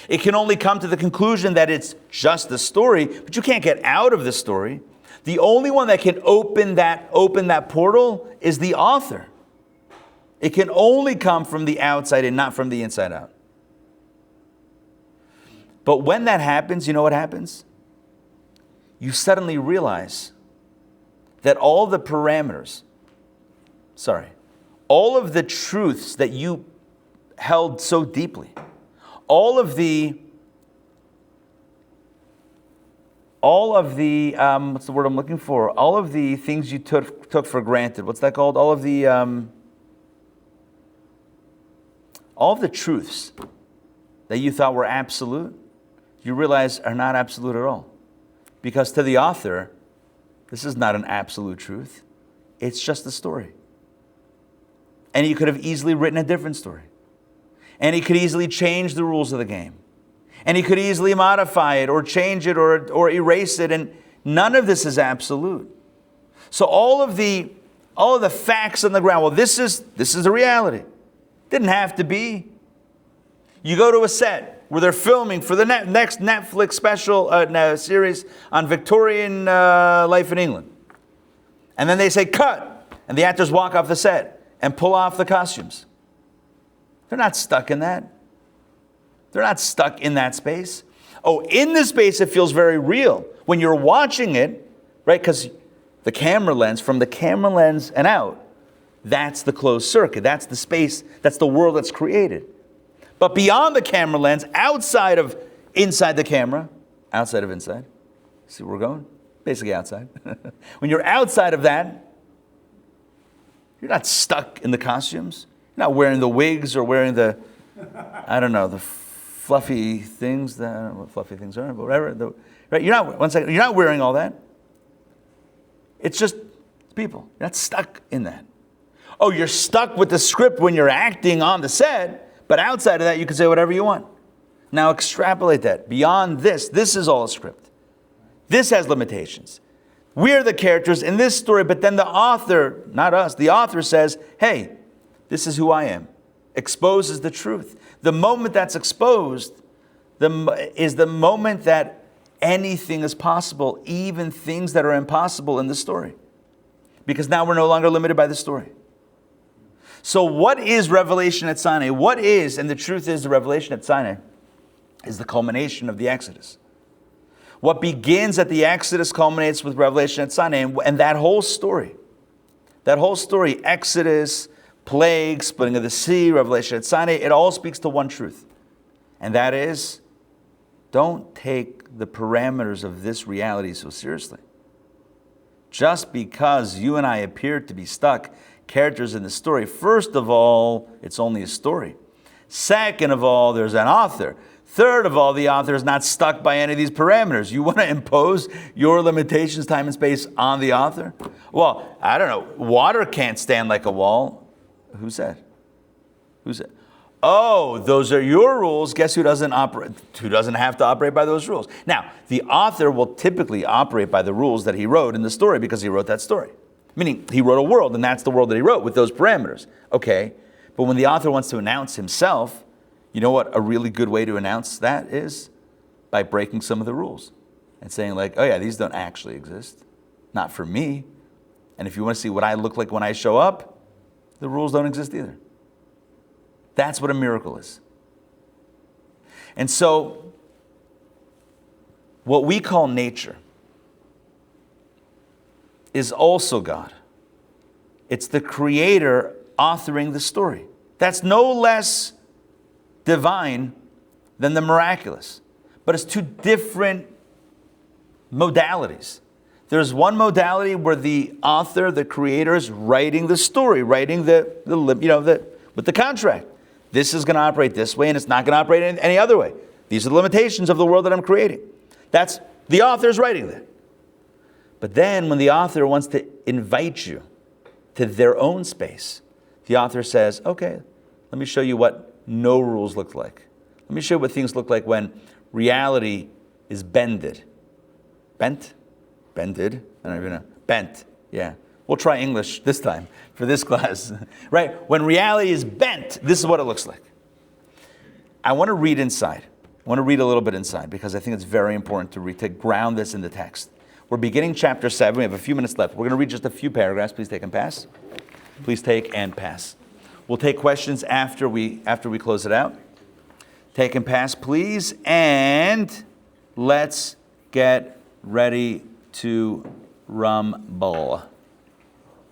It can only come to the conclusion that it's just the story, but you can't get out of the story. The only one that can open that portal is the author. It can only come from the outside and not from the inside out. But when that happens, you know what happens? You suddenly realize that all the parameters, all of the truths that you held so deeply, all of the what's the word I'm looking for? All of the things you took for granted. What's that called? All of the truths that you thought were absolute, you realize are not absolute at all. Because to the author, this is not an absolute truth. It's just a story. And he could have easily written a different story. And he could easily change the rules of the game. And he could easily modify it or change it or erase it. And none of this is absolute. So all of the facts on the ground, well, this is the reality. Didn't have to be. You go to a set where they're filming for the next Netflix special series on Victorian life in England. And then they say, cut. And the actors walk off the set and pull off the costumes. They're not stuck in that. They're not stuck in that space. Oh, in this space, it feels very real. When you're watching it, right, because the camera lens, from the camera lens and out, that's the closed circuit. That's the space, that's the world that's created. But beyond the camera lens, outside of inside the camera, outside of inside, see where we're going? Basically outside. When you're outside of that, you're not stuck in the costumes. You're not wearing the wigs or wearing the fluffy things. I don't know what fluffy things are, but whatever. Right? You're not wearing all that. It's just people. You're not stuck in that. Oh, you're stuck with the script when you're acting on the set, but outside of that, you can say whatever you want. Now extrapolate that. Beyond this is all a script. This has limitations. We're the characters in this story, but then the author, not us, the author says, hey, this is who I am. Exposes the truth. The moment that's exposed is the moment that anything is possible, even things that are impossible in the story. Because now we're no longer limited by the story. So what is revelation at Sinai? What is, and the truth is the revelation at Sinai is the culmination of the Exodus. What begins at the Exodus culminates with Revelation at Sinai, and that whole story, Exodus, plague, splitting of the sea, Revelation at Sinai, it all speaks to one truth. And that is, don't take the parameters of this reality so seriously. Just because you and I appear to be stuck characters in the story, first of all, it's only a story. Second of all, there's an author. Third of all, the author is not stuck by any of these parameters. You want to impose your limitations, time and space, on the author? Well, I don't know. Water can't stand like a wall. Who said? Oh, those are your rules. Guess who doesn't have to operate by those rules? Now, the author will typically operate by the rules that he wrote in the story because he wrote that story. Meaning, he wrote a world, and that's the world that he wrote with those parameters. Okay, but when the author wants to announce himself, you know what a really good way to announce that is? By breaking some of the rules and saying like, oh yeah, these don't actually exist. Not for me. And if you want to see what I look like when I show up, the rules don't exist either. That's what a miracle is. And so, what we call nature is also God. It's the creator authoring the story. That's no less divine than the miraculous. But it's two different modalities. There's one modality where the author, the creator, is writing the story, writing with the contract. This is going to operate this way, and it's not going to operate any other way. These are the limitations of the world that I'm creating. That's the author's writing that. But then when the author wants to invite you to their own space, the author says, okay, let me show you what no rules look like. Let me show you what things look like when reality is bended. Bent? Bended? I don't even know. Bent. Yeah. We'll try English this time for this class. Right? When reality is bent, this is what it looks like. I want to read inside. I want to read a little bit inside because I think it's very important to ground this in the text. We're beginning chapter 7. We have a few minutes left. We're going to read just a few paragraphs. Please take and pass. Please take and pass. We'll take questions after we close it out. Take and pass, please. And let's get ready to rumble.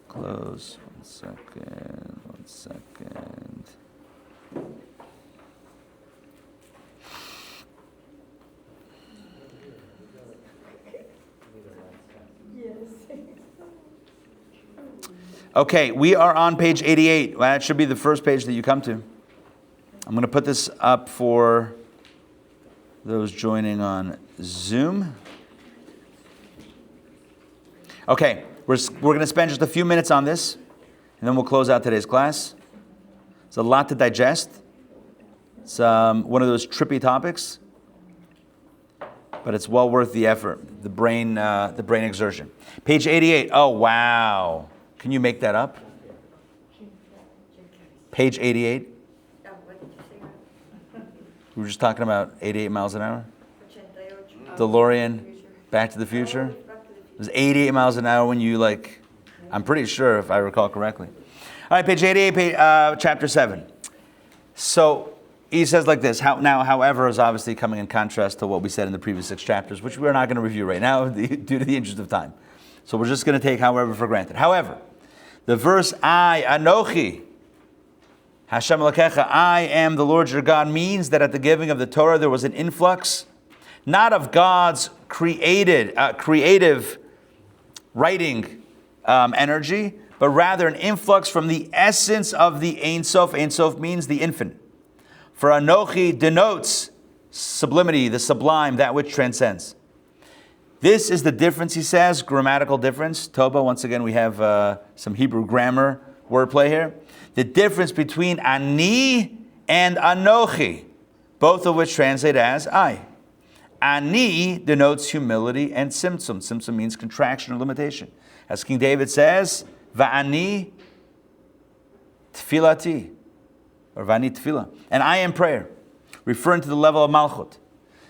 Close. 1 second. 1 second. Okay, we are on page 88. Well, that should be the first page that you come to. I'm going to put this up for those joining on Zoom. Okay, we're going to spend just a few minutes on this, and then we'll close out today's class. It's a lot to digest. It's one of those trippy topics, but it's well worth the effort, the brain exertion. Page 88. Oh, wow. Can you make that up? Page 88. What did you say? We were just talking about 88 miles an hour. DeLorean, Back to the Future. It was 88 miles an hour when you I'm pretty sure if I recall correctly. All right, page 88, chapter 7. So he says like this. However, is obviously coming in contrast to what we said in the previous 6 chapters, which we're not going to review right now due to the interest of time. So we're just going to take however for granted. However, the verse, I, Anochi, Hashem Elokecha, I am the Lord your God, means that at the giving of the Torah there was an influx, not of God's creative writing energy, but rather an influx from the essence of the Ein Sof. Ein Sof means the infinite. For Anochi denotes sublimity, the sublime, that which transcends. This is the difference, he says, grammatical difference. Toba, once again, we have some Hebrew grammar wordplay here. The difference between Ani and Anochi, both of which translate as I. Ani denotes humility and Tzimtzum. Tzimtzum means contraction or limitation. As King David says, Va'ani tefilati, or Va'ani tefillah. And I am prayer, referring to the level of Malchut.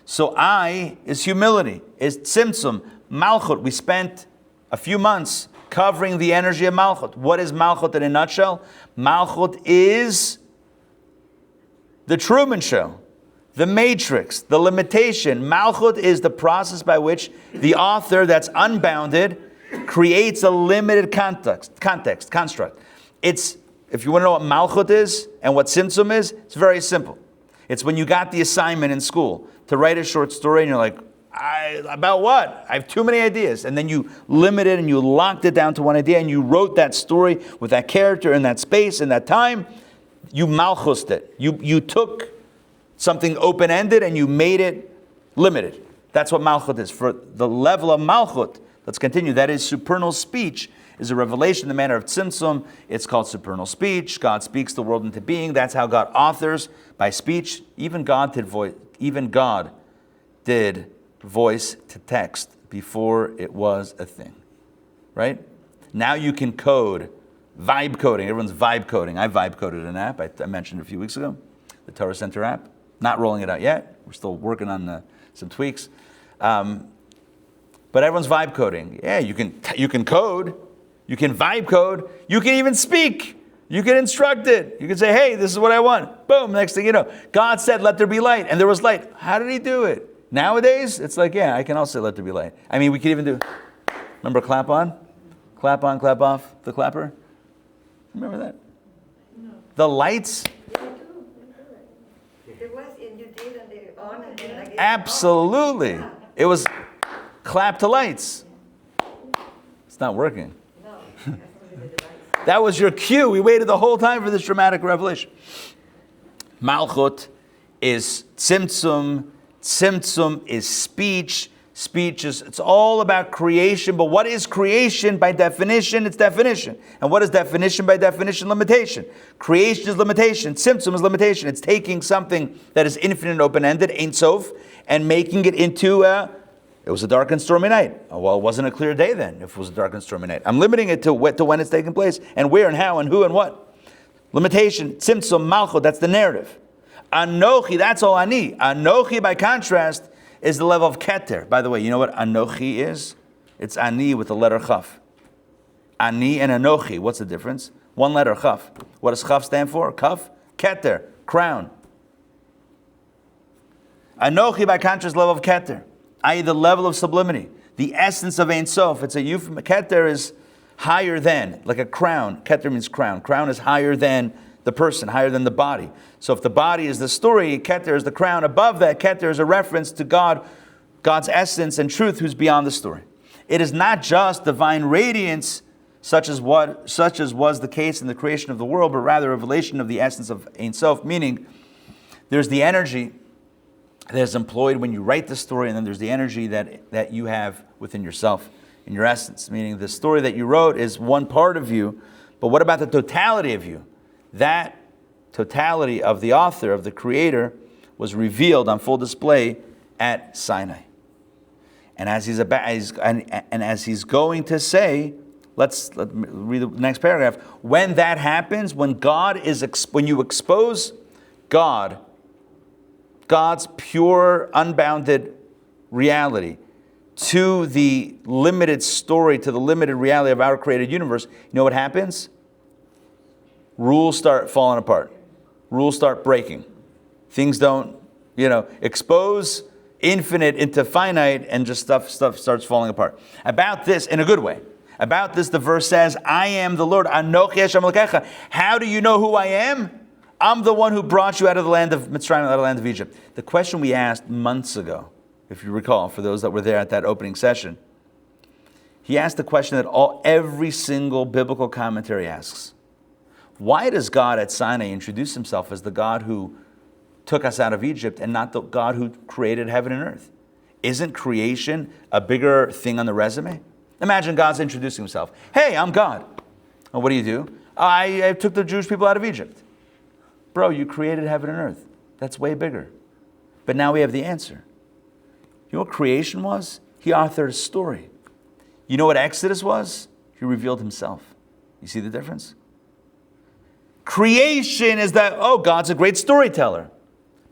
So I is humility, is Tzimtzum, Malchut. We spent a few months covering the energy of Malchut. What is Malchut in a nutshell? Malchut is the Truman Show, the matrix, the limitation. Malchut is the process by which the author that's unbounded creates a limited construct. It's, if you want to know what Malchut is and what Tzimtzum is, it's very simple. It's when you got the assignment in school to write a short story and you're like, about what? I have too many ideas. And then you limited and you locked it down to one idea and you wrote that story with that character in that space in that time. You malchused it. You took something open-ended and you made it limited. That's what malchut is. For the level of malchut, let's continue. That is supernal speech, is a revelation in the manner of tzimtzum. It's called supernal speech. God speaks the world into being. That's how God authors, by speech. Even God did voice to text before it was a thing. Right? Now you can code, vibe coding. Everyone's vibe coding. I vibe coded an app I mentioned a few weeks ago, the Torah Center app. Not rolling it out yet. We're still working on some tweaks. But everyone's vibe coding. Yeah, you can code. You can vibe code. You can even speak. You can instruct it. You can say, hey, this is what I want. Boom, next thing you know. God said, let there be light. And there was light. How did he do it? Nowadays, it's like, yeah, I can also let there be light. I mean, we could even do, remember clap on? Clap on, clap off, the clapper? Remember that? No. The lights? Absolutely. It was clap to lights. It's not working. No. That was your cue. We waited the whole time for this dramatic revelation. Malchut is tzimtzum. Tzimtzum is speech. Speech is, it's all about creation. But what is creation by definition? It's definition. And what is definition by definition? Limitation. Creation is limitation. Tzimtzum is limitation. It's taking something that is infinite and open-ended, Ein Sof, and making it into it was a dark and stormy night. Oh, well, it wasn't a clear day then if it was a dark and stormy night. I'm limiting it to when it's taking place and where and how and who and what. Limitation, tzimtzum, malchut, that's the narrative. Anochi, that's all ani. Anochi, by contrast, is the level of keter. By the way, you know what anochi is? It's ani with the letter chaf. Ani and anochi, what's the difference? One letter, chaf. What does chaf stand for? Kaf? Keter, crown. Anochi, by contrast, level of keter, i.e. the level of sublimity, the essence of Ein Sof. It's a euphemism. Keter is higher than, like a crown. Keter means crown. Crown is higher than the person, higher than the body. So if the body is the story, Keter is the crown. Above that, Keter is a reference to God, God's essence and truth, who's beyond the story. It is not just divine radiance, such as was the case in the creation of the world, but rather a revelation of the essence of Ein Sof, meaning there's the energy that is employed when you write the story, and then there's the energy that you have within yourself, in your essence, meaning the story that you wrote is one part of you, but what about the totality of you? That totality of the author, of the creator, was revealed on full display at Sinai. And as he's going to say, let's read the next paragraph. When that happens, when you expose God's pure, unbounded reality to the limited story, to the limited reality of our created universe, you know what happens? Rules start falling apart. Rules start breaking. Things don't, expose infinite into finite, and just stuff starts falling apart. About this, in a good way. About this, the verse says, I am the Lord. Anochi Hashem Elokecha. How do you know who I am? I'm the one who brought you out of the land of Mitzrayim, out of the land of Egypt. The question we asked months ago, if you recall, for those that were there at that opening session, he asked the question that every single biblical commentary asks. Why does God at Sinai introduce himself as the God who took us out of Egypt and not the God who created heaven and earth? Isn't creation a bigger thing on the resume? Imagine God's introducing himself. Hey, I'm God. Well, what do? I took the Jewish people out of Egypt. Bro, you created heaven and earth. That's way bigger. But now we have the answer. You know what creation was? He authored a story. You know what Exodus was? He revealed himself. You see the difference? Creation is that, God's a great storyteller.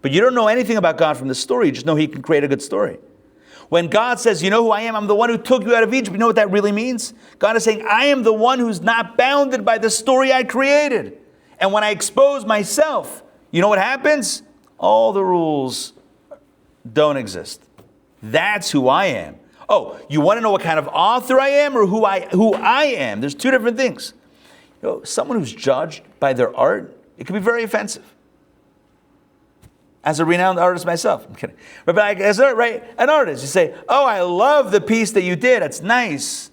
But you don't know anything about God from the story. You just know he can create a good story. When God says, you know who I am? I'm the one who took you out of Egypt. You know what that really means? God is saying, I am the one who's not bounded by the story I created. And when I expose myself, you know what happens? All the rules don't exist. That's who I am. Oh, you want to know what kind of author I am or who I am? There's two different things. Someone who's judged by their art, it can be very offensive. As a renowned artist myself, I'm kidding. But as an artist, you say, oh, I love the piece that you did. It's nice.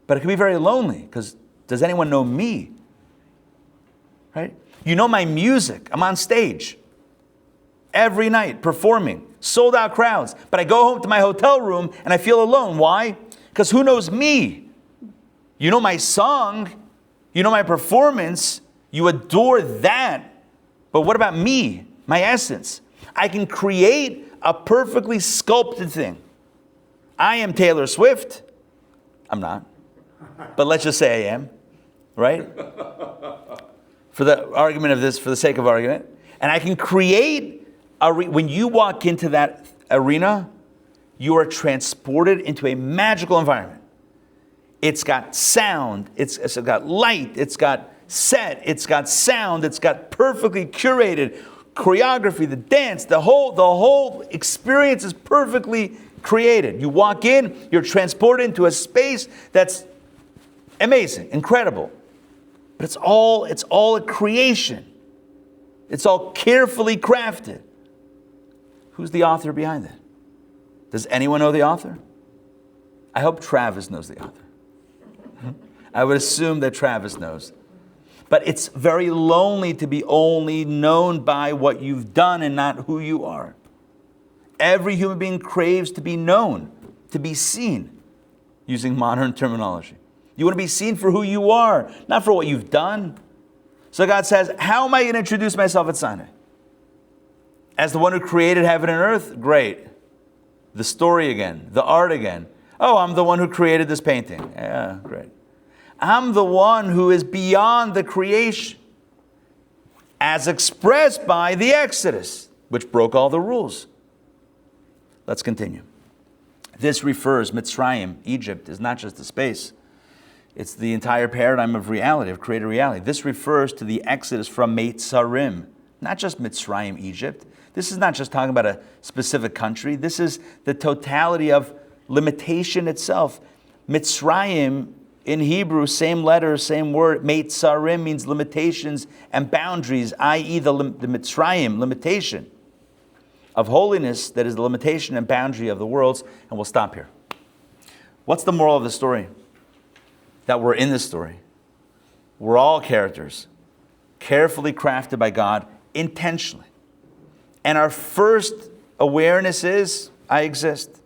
But it can be very lonely because does anyone know me? Right? You know my music. I'm on stage every night performing, sold out crowds. But I go home to my hotel room and I feel alone. Why? Because who knows me? You know my song. You know my performance. You adore that. But what about me? My essence. I can create a perfectly sculpted thing. I am Taylor Swift. I'm not. But let's just say I am. Right? For the argument of this, for the sake of argument. And I can create, when you walk into that arena, you are transported into a magical environment. It's got sound, it's got light, it's got set, it's got sound, it's got perfectly curated choreography, the dance, the whole experience is perfectly created. You walk in, you're transported into a space that's amazing, incredible. But it's all a creation. It's all carefully crafted. Who's the author behind that? Does anyone know the author? I hope Travis knows the author. I would assume that Travis knows. But it's very lonely to be only known by what you've done and not who you are. Every human being craves to be known, to be seen, using modern terminology. You want to be seen for who you are, not for what you've done. So God says, how am I going to introduce myself at Sinai? As the one who created heaven and earth? Great. The story again, the art again. Oh, I'm the one who created this painting. Yeah, great. I'm the one who is beyond the creation, as expressed by the Exodus, which broke all the rules. Let's continue. This refers, Mitzrayim, Egypt, is not just a space. It's the entire paradigm of reality, of created reality. This refers to the Exodus from Mitzrayim, not just Mitzrayim, Egypt. This is not just talking about a specific country. This is the totality of limitation itself. Mitzrayim, in Hebrew, same letter, same word. Mitzrayim means limitations and boundaries, i.e. the Mitzrayim, limitation of holiness that is the limitation and boundary of the worlds. And we'll stop here. What's the moral of the story? That we're in this story. We're all characters, carefully crafted by God, intentionally. And our first awareness is, I exist.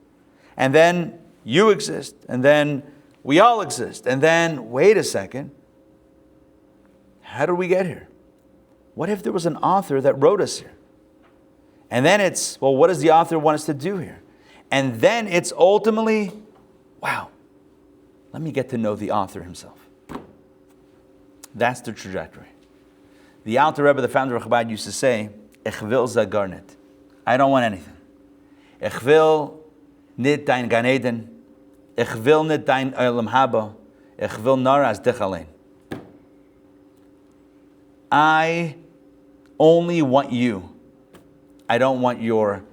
And then you exist. And then we all exist. And then, wait a second. How did we get here? What if there was an author that wrote us here? And then it's, well, what does the author want us to do here? And then it's ultimately, wow, let me get to know the author himself. That's the trajectory. The Alter Rebbe, the founder of Chabad, used to say, Ich will ze gar nicht. I don't want anything. Ich will nicht dein Gan Eden. Ich will nicht dein Olam Haba. Ich will nur as dich allein. I only want you. I don't want your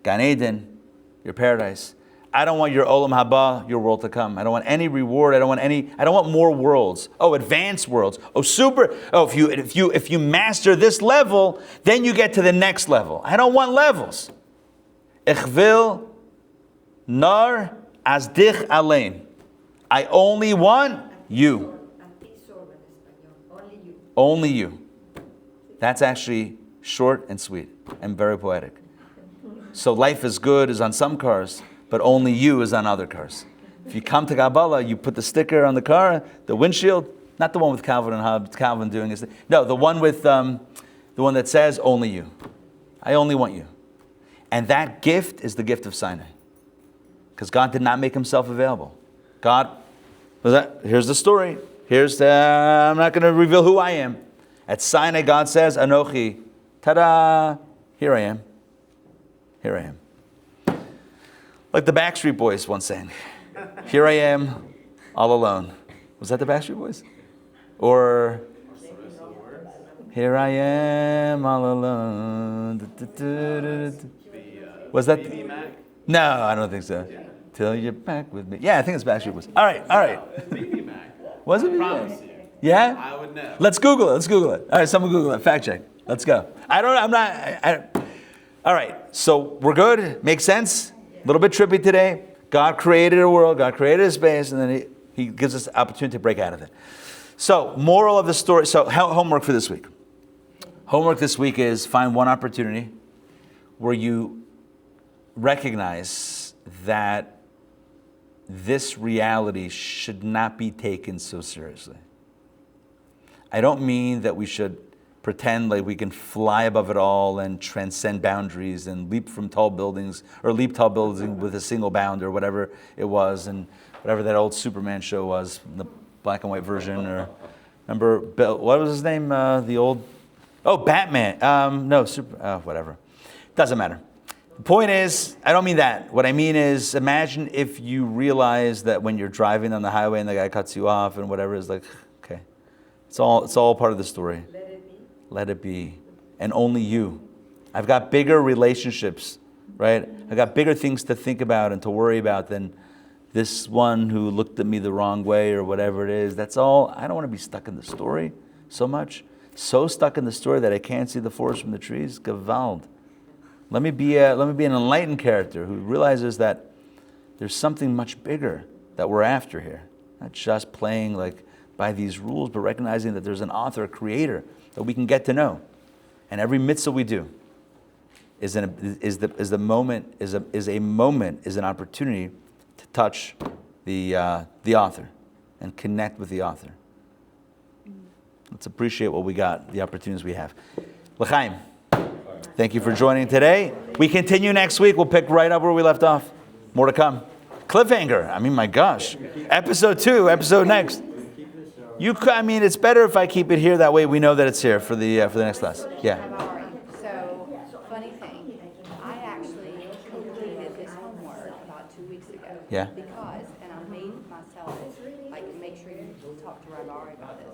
Gan Eden, your paradise. I don't want your Olam Haba, your world to come. I don't want any reward. I don't want more worlds. Oh, advanced worlds. Oh, super. Oh, if you master this level, then you get to the next level. I don't want levels. Ich will nur as dich allein. I only want you. Only you. That's actually short and sweet and very poetic. So life is good is on some cars, but only you is on other cars. If you come to Kabbalah, you put the sticker on the car, the windshield, not the one with Calvin and Hobbes, Calvin doing his thing. No, the one with the one that says only you. I only want you. And that gift is the gift of Sinai. Because God did not make himself available. Here's the story. I'm not going to reveal who I am. At Sinai, God says, Anochi, ta-da, here I am. Here I am. Like the Backstreet Boys once sang, here I am, all alone. Was that the Backstreet Boys? Or Here I am all alone. Was that? No, I don't think so. Till you're back with me. Yeah, I think it's Backstreet Boys. All right. BB Mac. Was it? Promise you. Yeah? I would know. Let's Google it. All right, someone Google it. Fact check. Let's go. All right, so we're good. Makes sense? A little bit trippy today. God created a world. God created a space, and then he gives us the opportunity to break out of it. So, moral of the story. So, homework for this week. Homework this week is find one opportunity where you recognize that this reality should not be taken so seriously. I don't mean that we should pretend like we can fly above it all and transcend boundaries and leap tall buildings with a single bound or whatever it was, and whatever that old Superman show was, the black and white version. Or remember Bill? What was his name? Batman. Whatever. Doesn't matter. The point is, I don't mean that. What I mean is, imagine if you realize that when you're driving on the highway and the guy cuts you off and whatever, is like, okay, it's all part of the story. Let it be. And only you. I've got bigger relationships, right? I've got bigger things to think about and to worry about than this one who looked at me the wrong way or whatever it is. That's all. I don't want to be stuck in the story so much. So stuck in the story that I can't see the forest from the trees. Gewalt. Let me be an enlightened character who realizes that there's something much bigger that we're after here. Not just playing like by these rules, but recognizing that there's an author, a creator that we can get to know. And every mitzvah we do is an opportunity to touch the author and connect with the author. Let's appreciate what we got, the opportunities we have. L'chaim. Thank you for joining today. We continue next week. We'll pick right up where we left off. More to come. Cliffhanger. I mean, my gosh. Episode 2. Episode next. It's better if I keep it here. That way we know that it's here for the next class. Yeah. So, funny thing, I actually completed this homework about 2 weeks ago. Yeah. Because, and I made myself, make sure you talk to Rabbi Ari about this.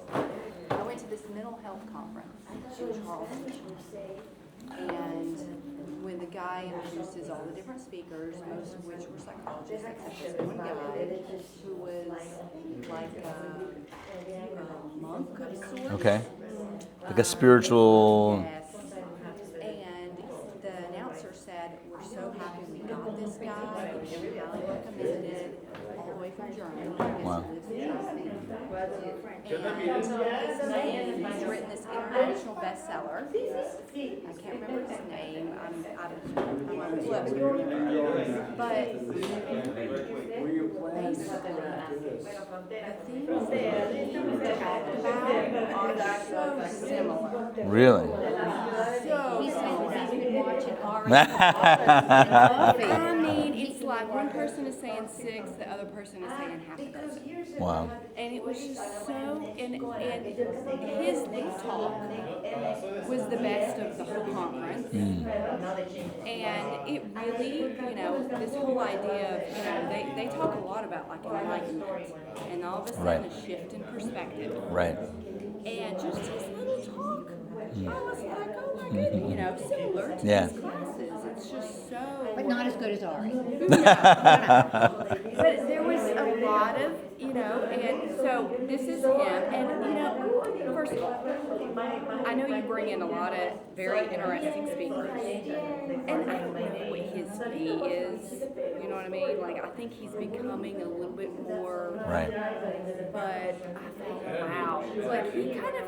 I went to this mental health conference in Charleston. And when the guy introduces all the different speakers, most of which were psychologists, except this one guy who was like a monk of sorts. Okay. Like a spiritual. Yes. And the announcer said, "We're so happy we got this guy. We're highly recommended, all the way from Germany." Wow. And he's written this international bestseller. I can't remember his name. I'm on the flip. But the things are so similar. Really? So he's been watching our it's like one person is saying 6, the other person is saying half a dozen. Wow. And it was just so, and his talk was the best of the whole conference. And it really, this whole idea of, they talk a lot about like enlightenment and all of a sudden a shift in perspective. Right. And just his little talk, I was like, oh my goodness, similar to his classes. It's just so... But not as good as Ari. But there was a lot of, and so this is him. And, first of all, I know you bring in a lot of very interesting speakers. And I don't know what his fee is, you know what I mean? Like, I think he's becoming a little bit more... Right. But I thought, wow. Like, he kind of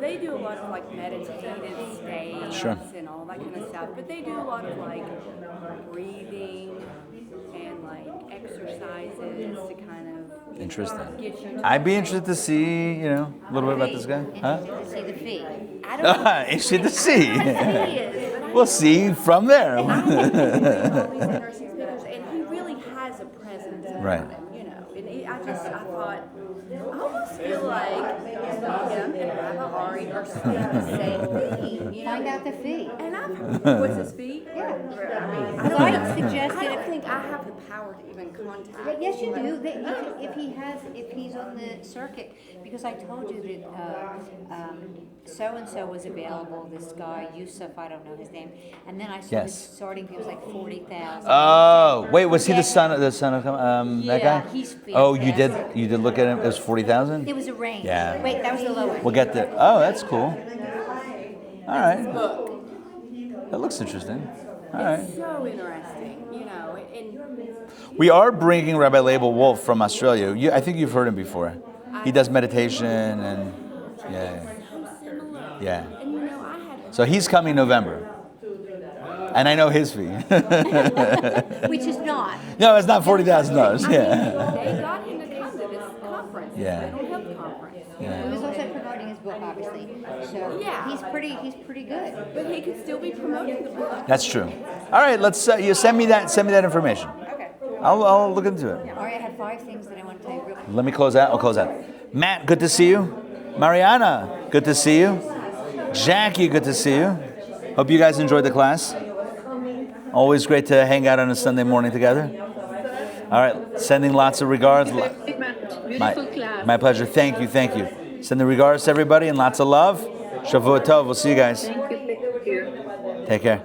they do a lot of like meditative states and all that kind of stuff. But they do a lot of like breathing and like exercises to kind of Interesting. get you to I'd be interested to see, a little bit about this guy. Huh? To see the fee. I don't know Interested to see. what he is, but I We'll see from there. all these interesting speakers, and he really has a presence Right. about him, you know. And I thought, I almost feel like him and Rabbi Ari are saying the same thing, you know. Find out the fee. And what's his fee? Yeah. I mean, I suggested I don't think I have the power to even contact. Yes, you do. If he's on the circuit, because I told you that so and so was available. This guy Yusuf, I don't know his name, and then I started Yes. starting. It was like 40,000. Oh, wait, was he the Yes. son of that Yeah, guy? he's Oh, you fantastic. did look at him. It was 40,000. It was a range. Yeah. Wait, that was the low end. We'll get there. Oh, that's cool. All right, Book. that looks interesting. All right. So interesting, you know, and We are bringing Rabbi Label Wolf from Australia. I think you've heard him before. He does meditation and yeah. Yeah. and you know, I had So he's coming November. And I know his fee. Which is not. No, it's not $40,000. Yeah. they got him to come to this conference, Yeah. mental health conference. He was also promoting his book, obviously. So Yeah. he's pretty good. But he could still be promoting the book. That's true. All right, let's you send me that information. Okay. I'll look into it. Ari, I have 5 things that I want to tell you real quick. Let me close out. I'll close out. Matt, good to see you. Mariana, good to see you. Jackie, good to see you. Hope you guys enjoyed the class. Always great to hang out on a Sunday morning together. All right, sending lots of regards. Beautiful class. My pleasure. Thank you. Sending regards to everybody and lots of love. Shavua Tov. We'll see you guys. Thank you. Take care.